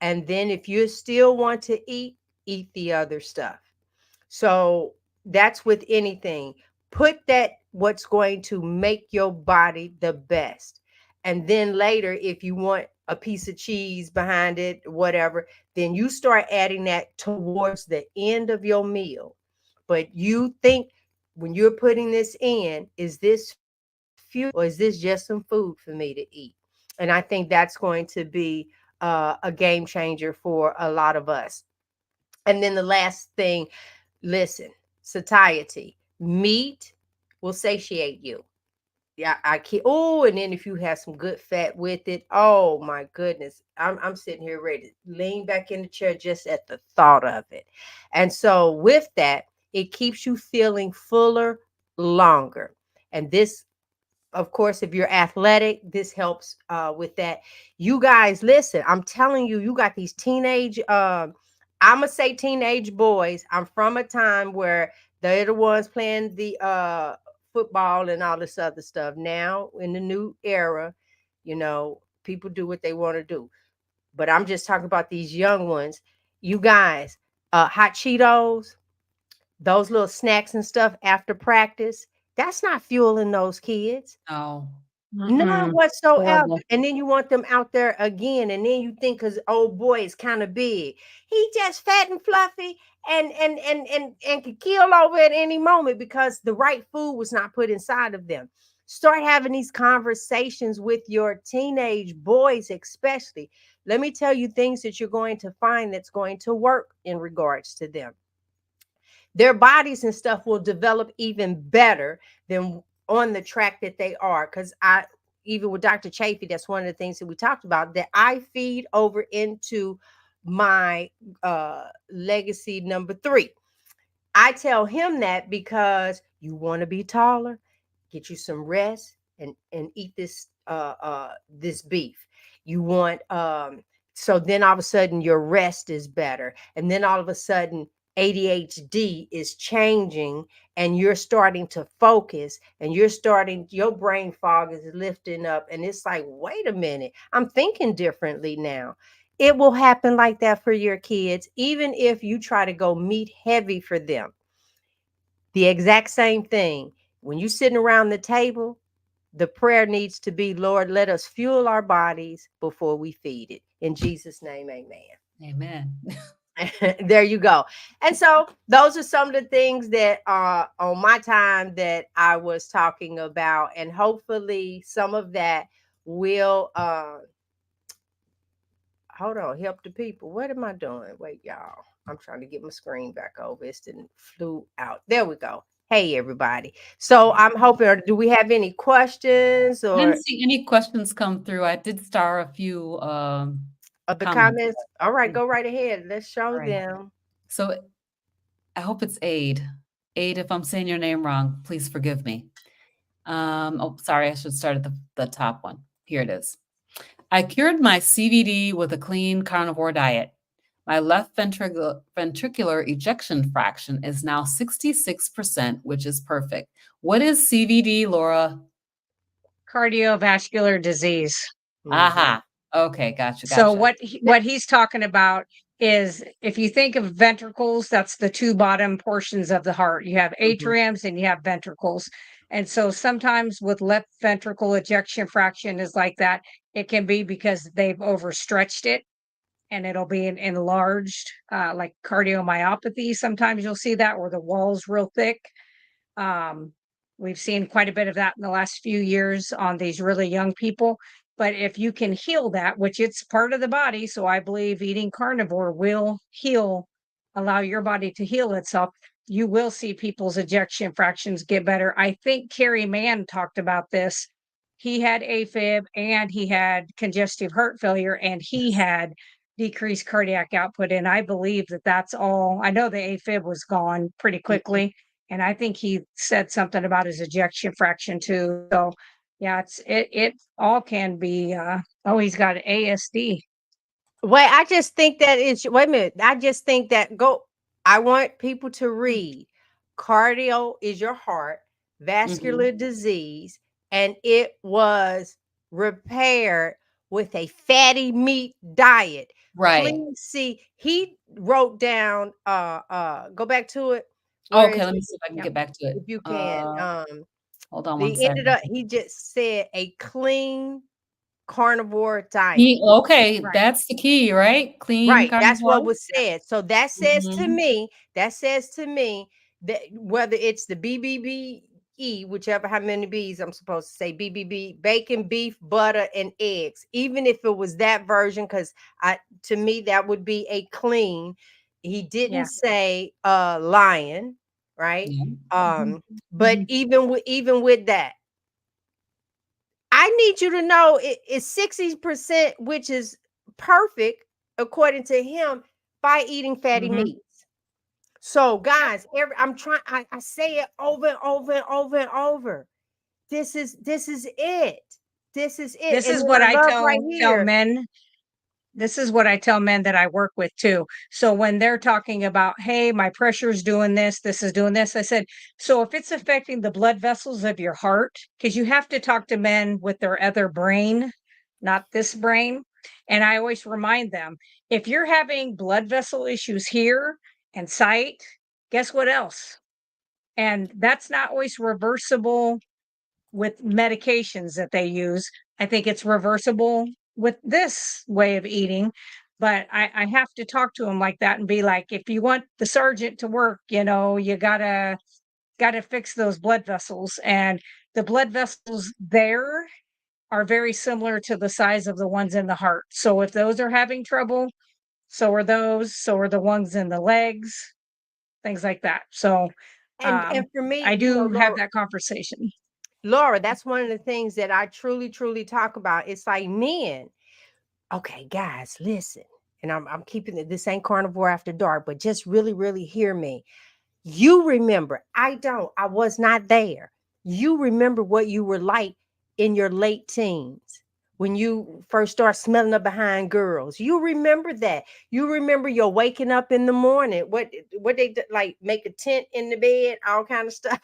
And then if you still want to eat the other stuff. So that's with anything. Put that what's going to make your body the best. And then later, if you want a piece of cheese behind it, whatever, then you start adding that towards the end of your meal. But you think when you're putting this in, is this fuel or is this just some food for me to eat? And I think that's going to be a game changer for a lot of us. And then the last thing, listen, satiety. Meat will satiate you. Yeah, I can't. Oh, and then if you have some good fat with it, oh my goodness, I'm sitting here ready to lean back in the chair just at the thought of it. And so with that, it keeps you feeling fuller longer. And this, of course, if you're athletic, this helps with that. You guys, listen, I'm telling you, you got these teenage, I'm gonna say teenage boys. I'm from a time where they're the ones playing the football and all this other stuff. Now in the new era, people do what they want to do. But I'm just talking about these young ones. You guys, hot Cheetos, those little snacks and stuff after practice, that's not fueling those kids. No. None Mm-mm. whatsoever. Horrible. And then you want them out there again, and then you think because old boy is kind of big, he just fat and fluffy and could kill over at any moment because the right food was not put inside of them. Start having these conversations with your teenage boys, especially. Let me tell you things that you're going to find that's going to work in regards to them. Their bodies and stuff will develop even better than on the track that they are. Because I, even with Dr. Chafee, that's one of the things that we talked about that I feed over into my legacy number 3. I tell him that because you want to be taller, get you some rest and eat this beef. You want so then all of a sudden your rest is better. And then all of a sudden ADHD is changing and you're starting to focus and your brain fog is lifting up and it's like, wait a minute, I'm thinking differently now. It will happen like that for your kids, even if you try to go meat heavy for them. The exact same thing. When you're sitting around the table, the prayer needs to be, Lord, let us fuel our bodies before we feed it. In Jesus' name, amen. Amen. There you go. And so those are some of the things that on my time that I was talking about. And hopefully some of that will hold on, help the people. What am I doing? Wait, y'all. I'm trying to get my screen back over. It's didn't flew out. There we go. Hey, everybody. So I'm hoping, do we have any questions I or didn't see any questions come through. I did star a few of the comments. comments? All right, go right ahead. Let's show All right. them. So I hope it's Aid. Aid, if I'm saying your name wrong, please forgive me. Oh, sorry, I should start at the top one. Here it is. I cured my CVD with a clean carnivore diet. My left ventricular ejection fraction is now 66%, which is perfect. What is CVD, Laura? Cardiovascular disease. Aha. Okay, gotcha. So Gotcha. what he's talking about is if you think of ventricles, that's the two bottom portions of the heart. You have atriums and you have ventricles. And so sometimes with left ventricle ejection fraction is like that. It can be because they've overstretched it and it'll be enlarged, like cardiomyopathy. Sometimes you'll see that where the wall's real thick. We've seen quite a bit of that in the last few years on these really young people. But if you can heal that, which it's part of the body, so I believe eating carnivore will heal, allow your body to heal itself. You will see people's ejection fractions get better. I think Carrie Mann talked about this. He had AFib and he had congestive heart failure and he had decreased cardiac output. And I believe that that's all. I know the AFib was gone pretty quickly. And I think he said something about his ejection fraction too. So yeah, it all can be oh, he's got ASD. Wait, I just think that it's wait a minute. I just think that I want people to read. Cardio is your heart, vascular disease, and it was repaired with a fatty meat diet. Right. Please see, he wrote down go back to it. Where Okay, is let me it? see if I can Yep. get back to it. If you can. Hold on one They ended second. up, he just said a clean carnivore diet. Okay, Right. that's the key, right? Clean Right, that's what carnivore. was said. So that says to Mhm. me, that whether it's the BBBE, whichever how many B's I'm supposed to say, BBB, bacon, beef, butter, and eggs, even if it was that version, because to me that would be a clean. He didn't Yeah. say lion, right? Yeah. But even with that, I need you to know it's 60%, which is perfect according to him, by eating fatty Mhm. meats. So, guys, I say it over and over and over and over. This is it. This is it. This And is then what I I love right tell here. men. This is what I tell men that I work with too. So when they're talking about, hey, my pressure's doing this is doing this, I said, so if it's affecting the blood vessels of your heart, because you have to talk to men with their other brain, not this brain. And I always remind them, if you're having blood vessel issues here and sight, guess what else? And that's not always reversible with medications that they use. I think it's reversible with this way of eating. But I have to talk to them like that and be like, if you want the sergeant to work, you know, you gotta fix those blood vessels. And the blood vessels there are very similar to the size of the ones in the heart. So if those are having trouble, so are those, so are the ones in the legs, things like that. So And for me, I do have Laura, that conversation. Laura, that's one of the things that I truly, truly talk about. It's like men. Okay, guys, listen. And I'm keeping it. This ain't Carnivore After Dark, but just really, really hear me. You remember, I don't, I was not there. You remember what you were like in your late teens when you first start smelling up behind girls. You remember that. You remember you're waking up in the morning. What they like make a tent in the bed, all kind of stuff.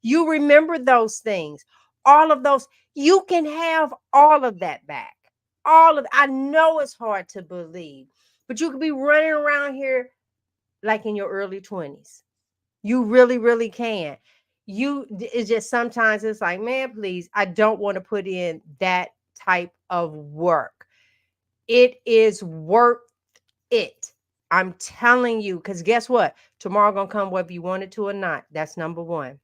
You remember those things. All of those. You can have all of that back. All of I know it's hard to believe, but you could be running around here like in your early 20s. You really, really can. It's just sometimes it's like, man, please, I don't want to put in that type of work. It is worth it. I'm telling you, because guess what? Tomorrow gonna come whether you want it to or not. That's number one.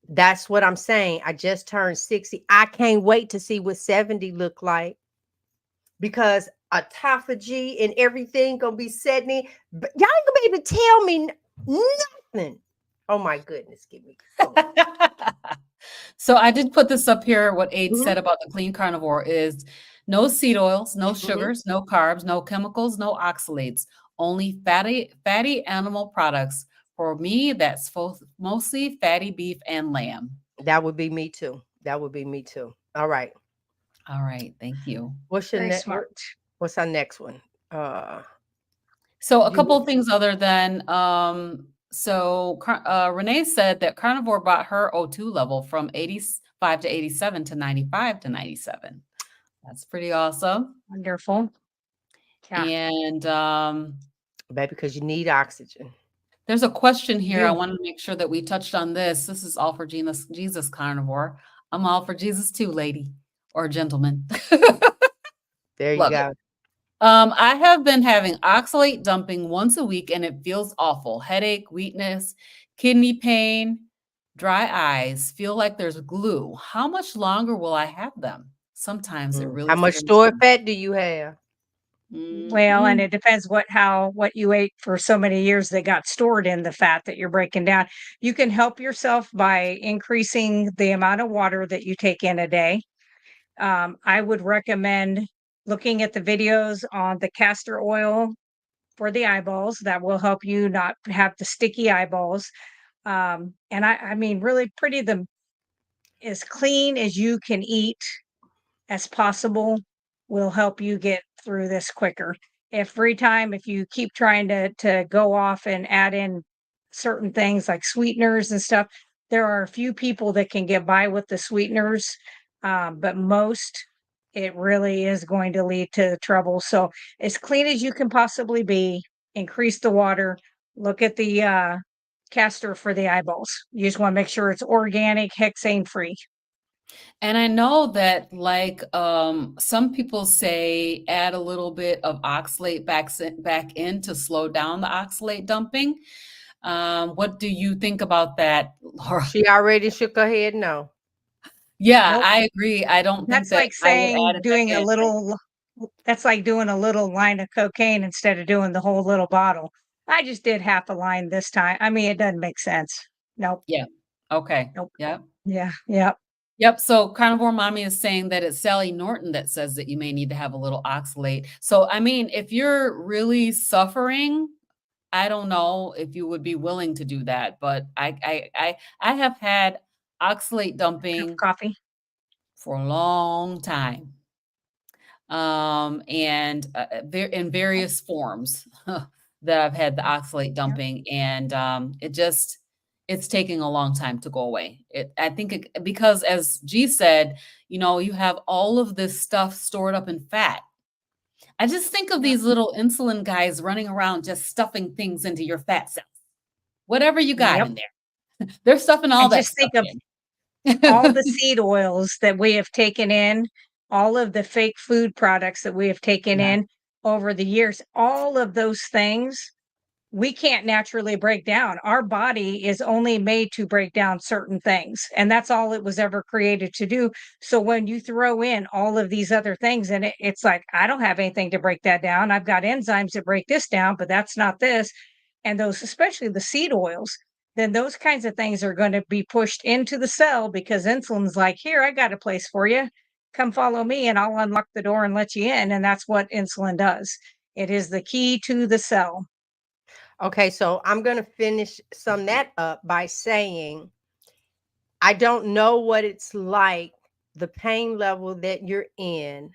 That's what I'm saying. I just turned 60. I can't wait to see what 70 look like because autophagy and everything gonna be setting in. But y'all ain't gonna be able to tell me nothing. Oh my goodness, give me. So I did put this up here. What Aid Mhm. said about the clean carnivore is no seed oils, no Mhm. sugars, no carbs, no chemicals, no oxalates, only fatty animal products. For me, that's mostly fatty beef and lamb. That would be me too. That would be me too. All right. All right, thank you. What's your Very next? smart. What's our next one? So a You couple of things other than Renee said that carnivore brought her O2 level from 85 to 87 to 95 to 97. That's pretty awesome. Wonderful. Yeah. And baby, because you need oxygen. there's a question here. I You. want to make sure that we touched on this. This is all for Jesus carnivore. I'm all for Jesus too, lady or gentleman. There you Love it. go. I have been having oxalate dumping once a week and it feels awful. Headache, weakness, kidney pain, dry eyes, feel like there's glue. How much longer will I have them? Sometimes it really How much scares stored me. fat do you have? Well, and Mhm. it depends what you ate for so many years that got stored in the fat that you're breaking down. You can help yourself by increasing the amount of water that you take in a day. I would recommend looking at the videos on the castor oil for the eyeballs. That will help you not have the sticky eyeballs. And I mean, really pretty the as clean as you can eat as possible will help you get through this quicker. Every time, if you keep trying to go off and add in certain things like sweeteners and stuff, there are a few people that can get by with the sweeteners, but most it really is going to lead to trouble. So as clean as you can possibly be, increase the water. Look at the castor for the eyeballs. You just want to make sure it's organic, hexane free. And I know that like some people say add a little bit of oxalate back in to slow down the oxalate dumping. What do you think about that, Laura? She already shook her head no. Yeah, Nope. I agree. I don't think That's that like I would add saying it back doing a in. little that's like doing a little line of cocaine instead of doing the whole little bottle. I just did half a line this time. I mean, it doesn't make sense. Nope. Yeah. Okay. Nope. Yep. Yeah. Yep. Yep. So Carnivore Mommy is saying that it's Sally Norton that says that you may need to have a little oxalate. So I mean, if you're really suffering, I don't know if you would be willing to do that, but I have had oxalate Cup of dumping coffee. for a long time. And in various forms that I've had the oxalate dumping, and it's taking a long time to go away. I think because as G said, you have all of this stuff stored up in fat. I just think of these little insulin guys running around just stuffing things into your fat cells, whatever you got Yep. in there. There's stuff in all And that just think stuff of all the seed oils that we have taken in, all of the fake food products that we have taken Yeah. in over the years, all of those things we can't naturally break down. Our body is only made to break down certain things, and that's all it was ever created to do. So when you throw in all of these other things and it's like, I don't have anything to break that down. I've got enzymes that break this down, but that's not this. And those, especially the seed oils, then those kinds of things are going to be pushed into the cell because insulin's like, here, I got a place for you. Come follow me and I'll unlock the door and let you in. And that's what insulin does. It is the key to the cell. Okay, so I'm going to sum that up by saying, I don't know what it's like, the pain level that you're in.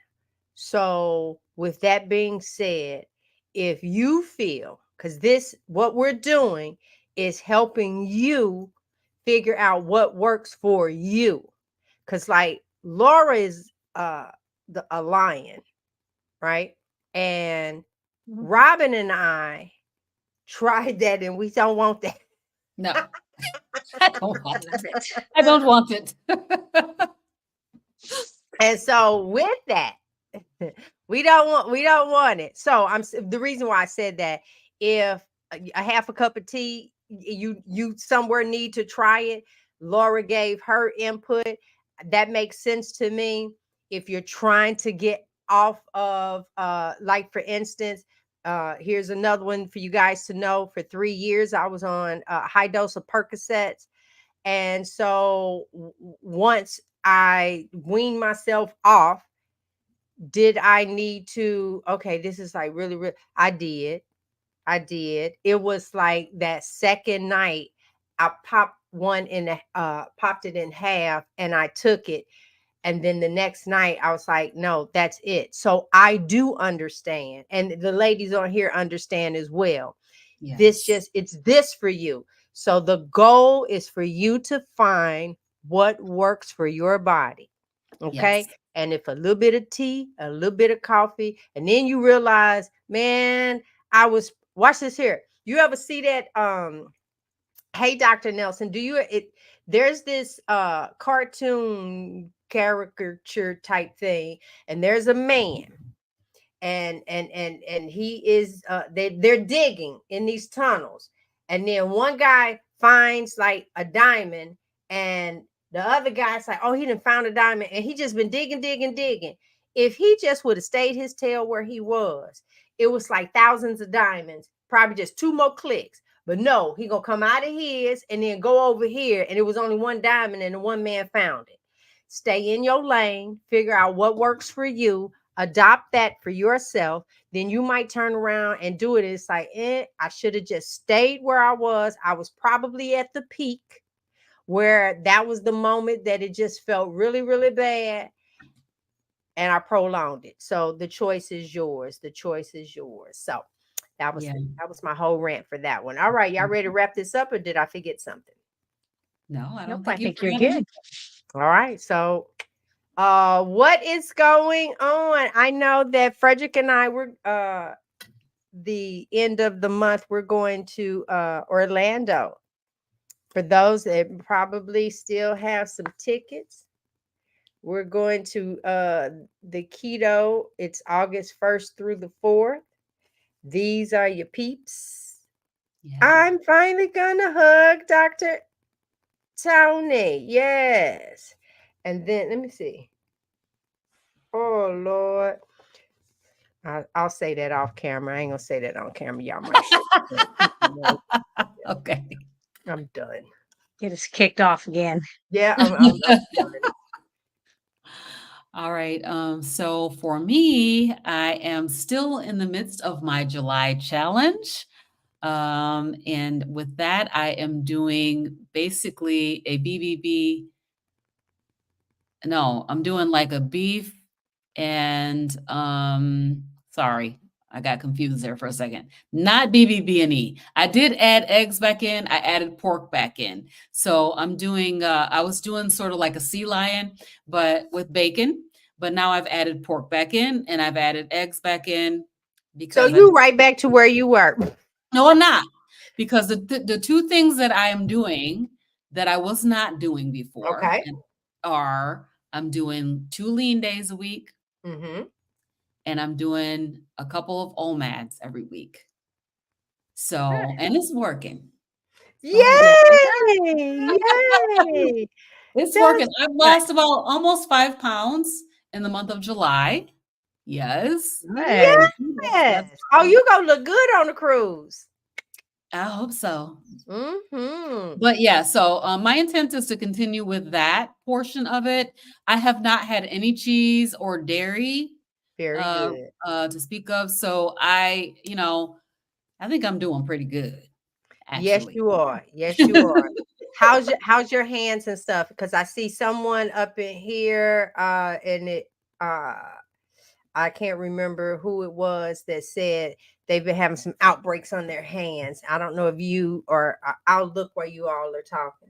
So with that being said, if you feel, because what we're doing is helping you figure out what works for you. Because like Laura is a lion, right? And Robyn and I tried that and we don't want that. No, I don't want it. I don't want it. And so with that, we don't want it. So the reason why I said that, if a half a cup of tea, you somewhere need to try it. Laura gave her input. That makes sense to me. If you're trying to get off of, like for instance, here's another one for you guys to know. For 3 years, I was on a high dose of Percocets. And so once I weaned myself off, did I need to, okay, this is like really, really, I did. It was like that second night, I popped popped it in half and I took it. And then the next night I was like, no, that's it. So I do understand. And the ladies on here understand as well. Yes. It's this for you. So the goal is for you to find what works for your body. Okay. Yes. And if a little bit of tea, a little bit of coffee, and then you realize, man, watch this here. You ever see that? Hey, Dr. Nelson, there's this cartoon caricature type thing, and there's a man, and he is they're digging in these tunnels, and then one guy finds like a diamond, and the other guy's like, oh, he done found a diamond, and he just been digging. If he just would have stayed his tail where he was, it was like thousands of diamonds, probably just 2 more clicks. But no, he gonna come out of his and then go over here, and it was only one diamond, and the one man found it. Stay in your lane, figure out what works for you, adopt that for yourself. Then you might turn around and do it. It's like, I should have just stayed where I was. I was probably at the peak where that was the moment that it just felt really, really bad. And I prolonged it. So the choice is yours. So that was my whole rant for that one. All right, y'all ready to wrap this up, or did I forget something? No, I don't I think think you're good. All right. So what is going on? I know that Frederick and I were the end of the month, we're going to Orlando. For those that probably still have some tickets, we're going to the keto. It's August 1st through the 4th. These are your peeps. Yeah. I'm finally gonna hug Dr. Tony. Yes. And then let me see. Oh Lord. I'll say that off camera. I ain't gonna say that on camera. Y'all might. Okay. I'm done. Get us kicked off again. Yeah, I'm done. All right. So for me, I am still in the midst of my July challenge. And with that, I am doing basically a BBB. No, I'm doing like a beef and sorry, I got confused there for a second. Not BBB&E. I did add eggs back in. I added pork back in. So I'm doing I was doing sort of like a sea lion, but with bacon. But now I've added pork back in and I've added eggs back in because So you right back to where you were. no, I'm not. Because the two things that I am doing that I was not doing before Okay. are I'm doing 2 lean days a week, Mm-hmm. and I'm doing a couple of OMADs every week. So, and it's working. Go ahead. Yay! Yay! It's working. That's I've right. lost about almost 5 pounds in the month of July. Yes. Good. That's Yes. Oh, you gonna look good on the cruise. I hope so. Mm-hmm. But yeah, so my intent is to continue with that portion of it. I have not had any cheese or dairy Very uh, good. to speak of. So I think I'm doing pretty good, Yes, actually. you are. Yes, you are. How's your hands and stuff? Because I see someone up in here, and it I can't remember who it was that said they've been having some outbreaks on their hands. I don't know if you or I'll look where you all are talking.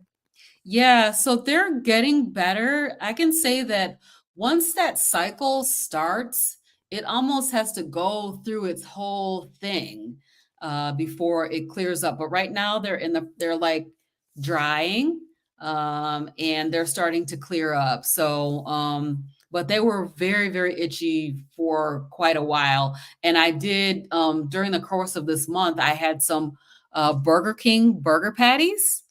Yeah, so they're getting better. I can say that once that cycle starts, it almost has to go through its whole thing before it clears up. But right now they're like drying, and they're starting to clear up. So, but they were very, very itchy for quite a while. And I did during the course of this month, I had some Burger King burger patties.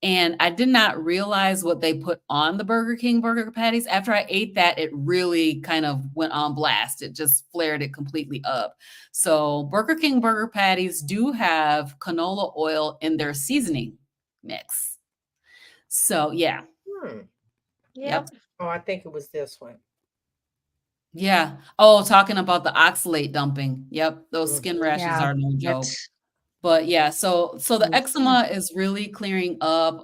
And I did not realize what they put on the Burger King burger patties. After I ate that, it really kind of went on blast. It just flared it completely up. So Burger King burger patties do have canola oil in their seasoning mix. So yeah. Hmm. Yep. Oh, I think it was this one. Yeah. Oh, talking about the oxalate dumping. Yep. Those skin Mhm. rashes Yeah, are no joke. that's But yeah, so the Mhm. eczema is really clearing up.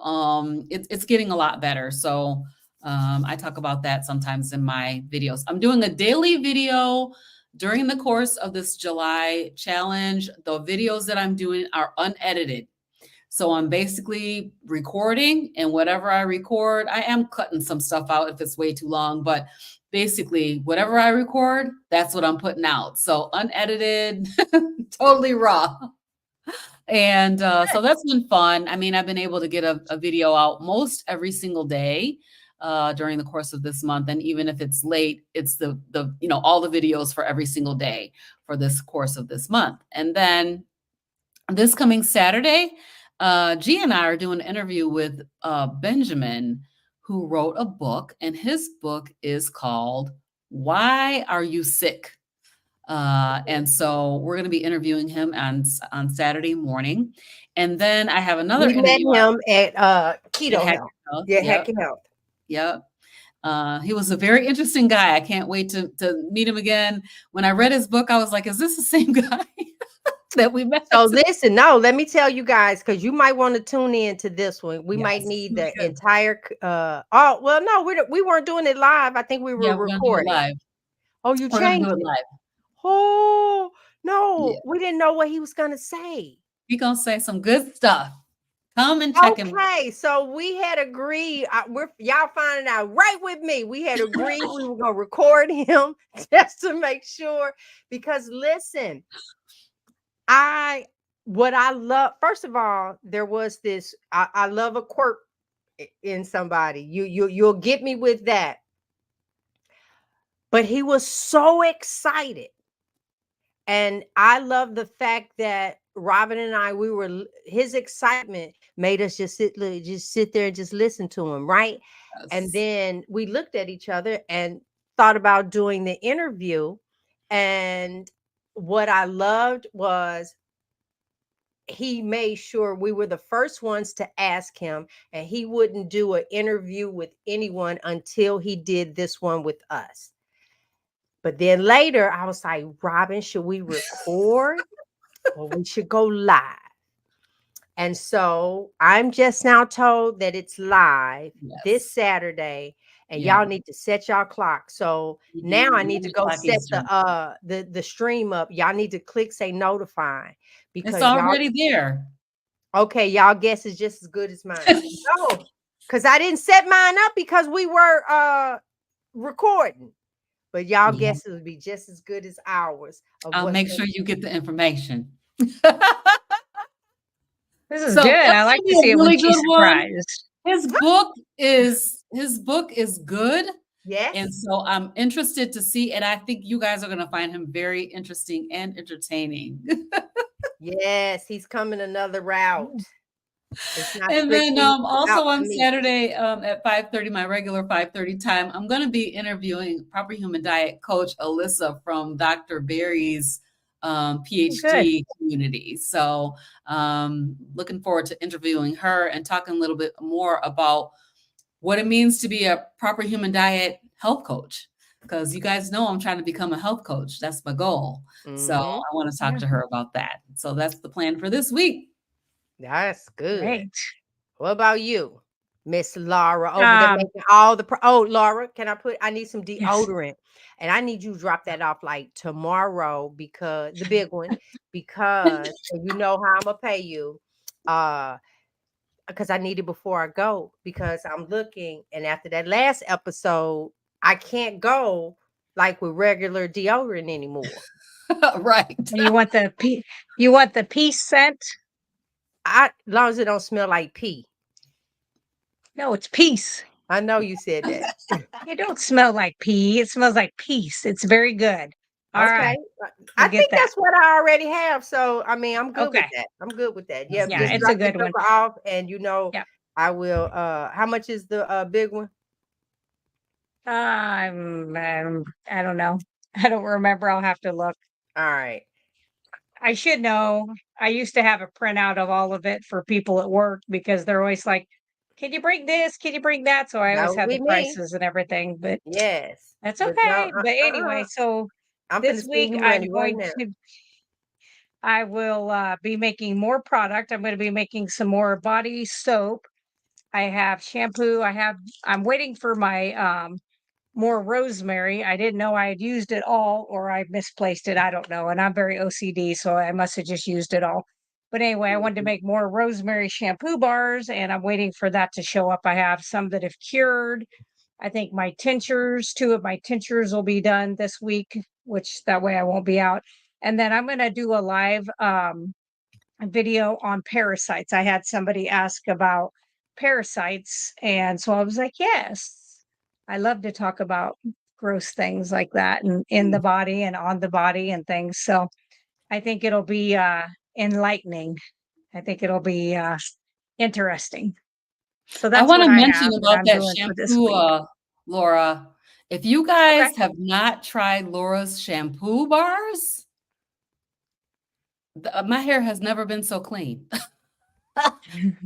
It's getting a lot better. So I talk about that sometimes in my videos. I'm doing a daily video during the course of this July challenge. The videos that I'm doing are unedited. So I'm basically recording, and whatever I record, I am cutting some stuff out if it's way too long, but basically whatever I record, that's what I'm putting out. So unedited, totally raw. And so that's been fun. I mean, I've been able to get a video out most every single day during the course of this month. And even if it's late, it's the all the videos for every single day for this course of this month. And then this coming Saturday, G and I are doing an interview with Benjamin, who wrote a book, and his book is called "Why Are You Sick?" And so we're going to be interviewing him on Saturday morning. And then I have another We met interview him at at Keto Hack Health. Health. Yeah, Yep. Hack Health. Yep. He was a very interesting guy. I can't wait to meet him again. When I read his book, I was like, is this the same guy that we met? So listen, no, let me tell you guys, because you might want to tune in to this one. We might Yes, need we the should. entire oh well, no, we weren't doing it live. I think we were Yeah, we're going to do it recording. live. Oh, you We're going to changed do it it. live. Oh no, Yeah. we didn't know what he was gonna say. He's going to say some good stuff. Come and check him. Okay, so we had agreed. We're y'all finding out right with me. We had agreed we were gonna record him just to make sure. Because listen, what I love. First of all, there was this. I love a quirk in somebody. You'll get me with that. But he was so excited. And I love the fact that Robyn and I, his excitement made us just sit there and just listen to him, right? And Yes. then we looked at each other and thought about doing the interview. And what I loved was he made sure we were the first ones to ask him, and he wouldn't do an interview with anyone until he did this one with us. But then later, I was like, Robyn, should we record or we should go live? And so I'm just now told that it's live this Yes. Saturday, and Yeah. y'all need to set y'all clock. So now I need to go set the stream up. Y'all need to click say notify because It's already there. Okay, y'all guess is just as good as mine. No, because I didn't set mine up because we were recording. But y'all Yeah. guess it would be just as good as ours. I'll make sure you get the information. This is So good. that's I like gonna be to a see it when really she's good one. surprised. His book is good. Yes. And so I'm interested to see, and I think you guys are going to find him very interesting and entertaining. Yes, he's coming another route. It's not And then strictly also about the on meat. Saturday at 5:30, my regular 5:30 time, I'm going to be interviewing Proper Human Diet coach Alyssa from Dr. Barry's Good. PhD community. So looking forward to interviewing her and talking a little bit more about what it means to be a proper human diet health coach. Because you guys know I'm trying to become a health coach. That's my goal. So Mhm. I want to talk Yeah. to her about that. So that's the plan for this week. That's good. Great. What about you, Miss Laura, over there Um, making all the oh, Laura, I need some yes. deodorant, and I need you to drop that off like tomorrow, because the big one, because and you know how I'm gonna pay you, because I need it before I go, because I'm looking, and after that last episode, I can't go like with regular deodorant anymore. Right. You want the peace scent? As long as it don't smell like pee. No, it's peace. I know you said that. It don't smell like pee. It smells like peace. It's very good. All Okay. right. I You'll get think that. that's what I already have. So I mean, I'm good with Okay. that. I'm good with that. Yeah, Yeah, just it's a drop the good one. joker off, and you know, Yep. I will. How much is the big one? I don't know. I don't remember. I'll have to look. All right. I should know. I used to have a printout of all of it for people at work because they're always like, "Can you bring this? Can you bring that?" So I That always would had be the me. prices and everything, but Yes. that's But no, okay. But anyway, so I'm finna this send week you money right now. I will be making more product. I'm going to be making some more body soap. I have shampoo. I'm waiting for my more rosemary. I didn't know I had used it all, or I misplaced it. I don't know. And I'm very OCD, so I must have just used it all. But anyway, I wanted to Mhm. make more rosemary shampoo bars, and I'm waiting for that to show up. I have some that have cured. I think my tinctures, 2 of my tinctures will be done this week, which that way I won't be out. And then I'm going to do a live video on parasites. I had somebody ask about parasites, and so I was like, yes, I love to talk about gross things like that and in the body and on the body and things. So I think it'll be enlightening. I think it'll be interesting. So I that's want what to I mention have that about I'm that doing for this shampoo, week. Laura. If you Okay. guys have not tried Laura's shampoo bars, my hair has never been so clean.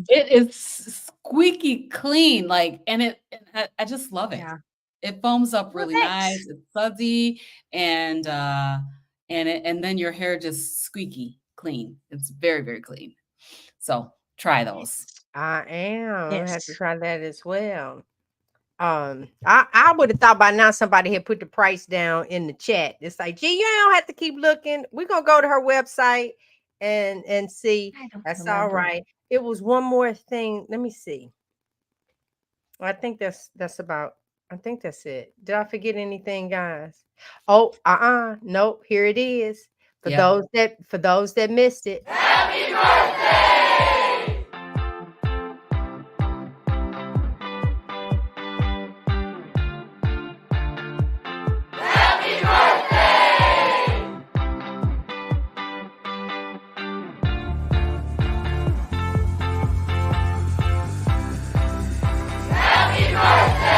It is squeaky clean, like, and I just love it. Yeah. It foams up Well, really thanks. nice. It's fuzzy, and and then your hair just squeaky clean. It's very, very clean. So try those. I am. I have to Yes. try that as well. I would have thought by now somebody had put the price down in the chat. It's like, gee, you don't have to keep looking. We're gonna go to her website and see. I don't That's all remember. right. It was one more thing. Let me see. I think that's about. I think that's it. Did I forget anything, guys? Oh, nope. Here it is. For Yep. those that missed it. Happy birthday! Happy birthday! Happy birthday!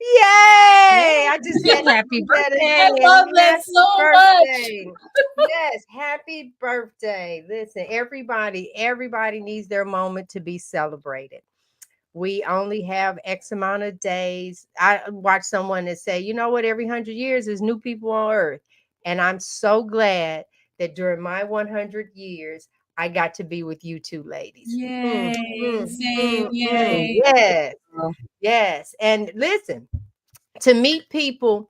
Yay! I just had to Happy do that birthday. I again. love that Happy so much. birthday. Yes, happy birthday. Listen, everybody needs their moment to be celebrated. We only have X amount of days. I watched someone that say, you know what, every 100 years is new people on earth. And I'm so glad that during my 100 years, I got to be with you two ladies. Yay, same, yay. Yes, yes. And listen, to meet people,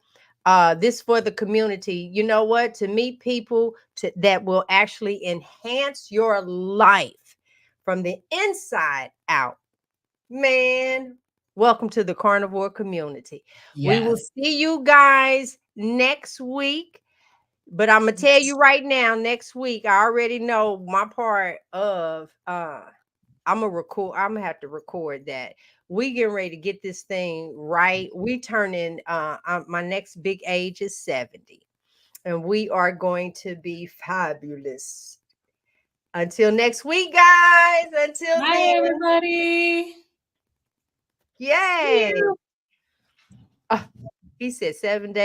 this for the community, you know what, to meet people that will actually enhance your life from the inside out, man, Welcome to the carnivore community. We will Yes. see you guys next week. But I'm gonna tell you right now, next week, I already know my part of I'm gonna have to record that. We getting ready to get this thing right. We turning my next big age is 70, and we are going to be fabulous. Until next week, guys. Until Bye, then, everybody. yay. He said 7 days.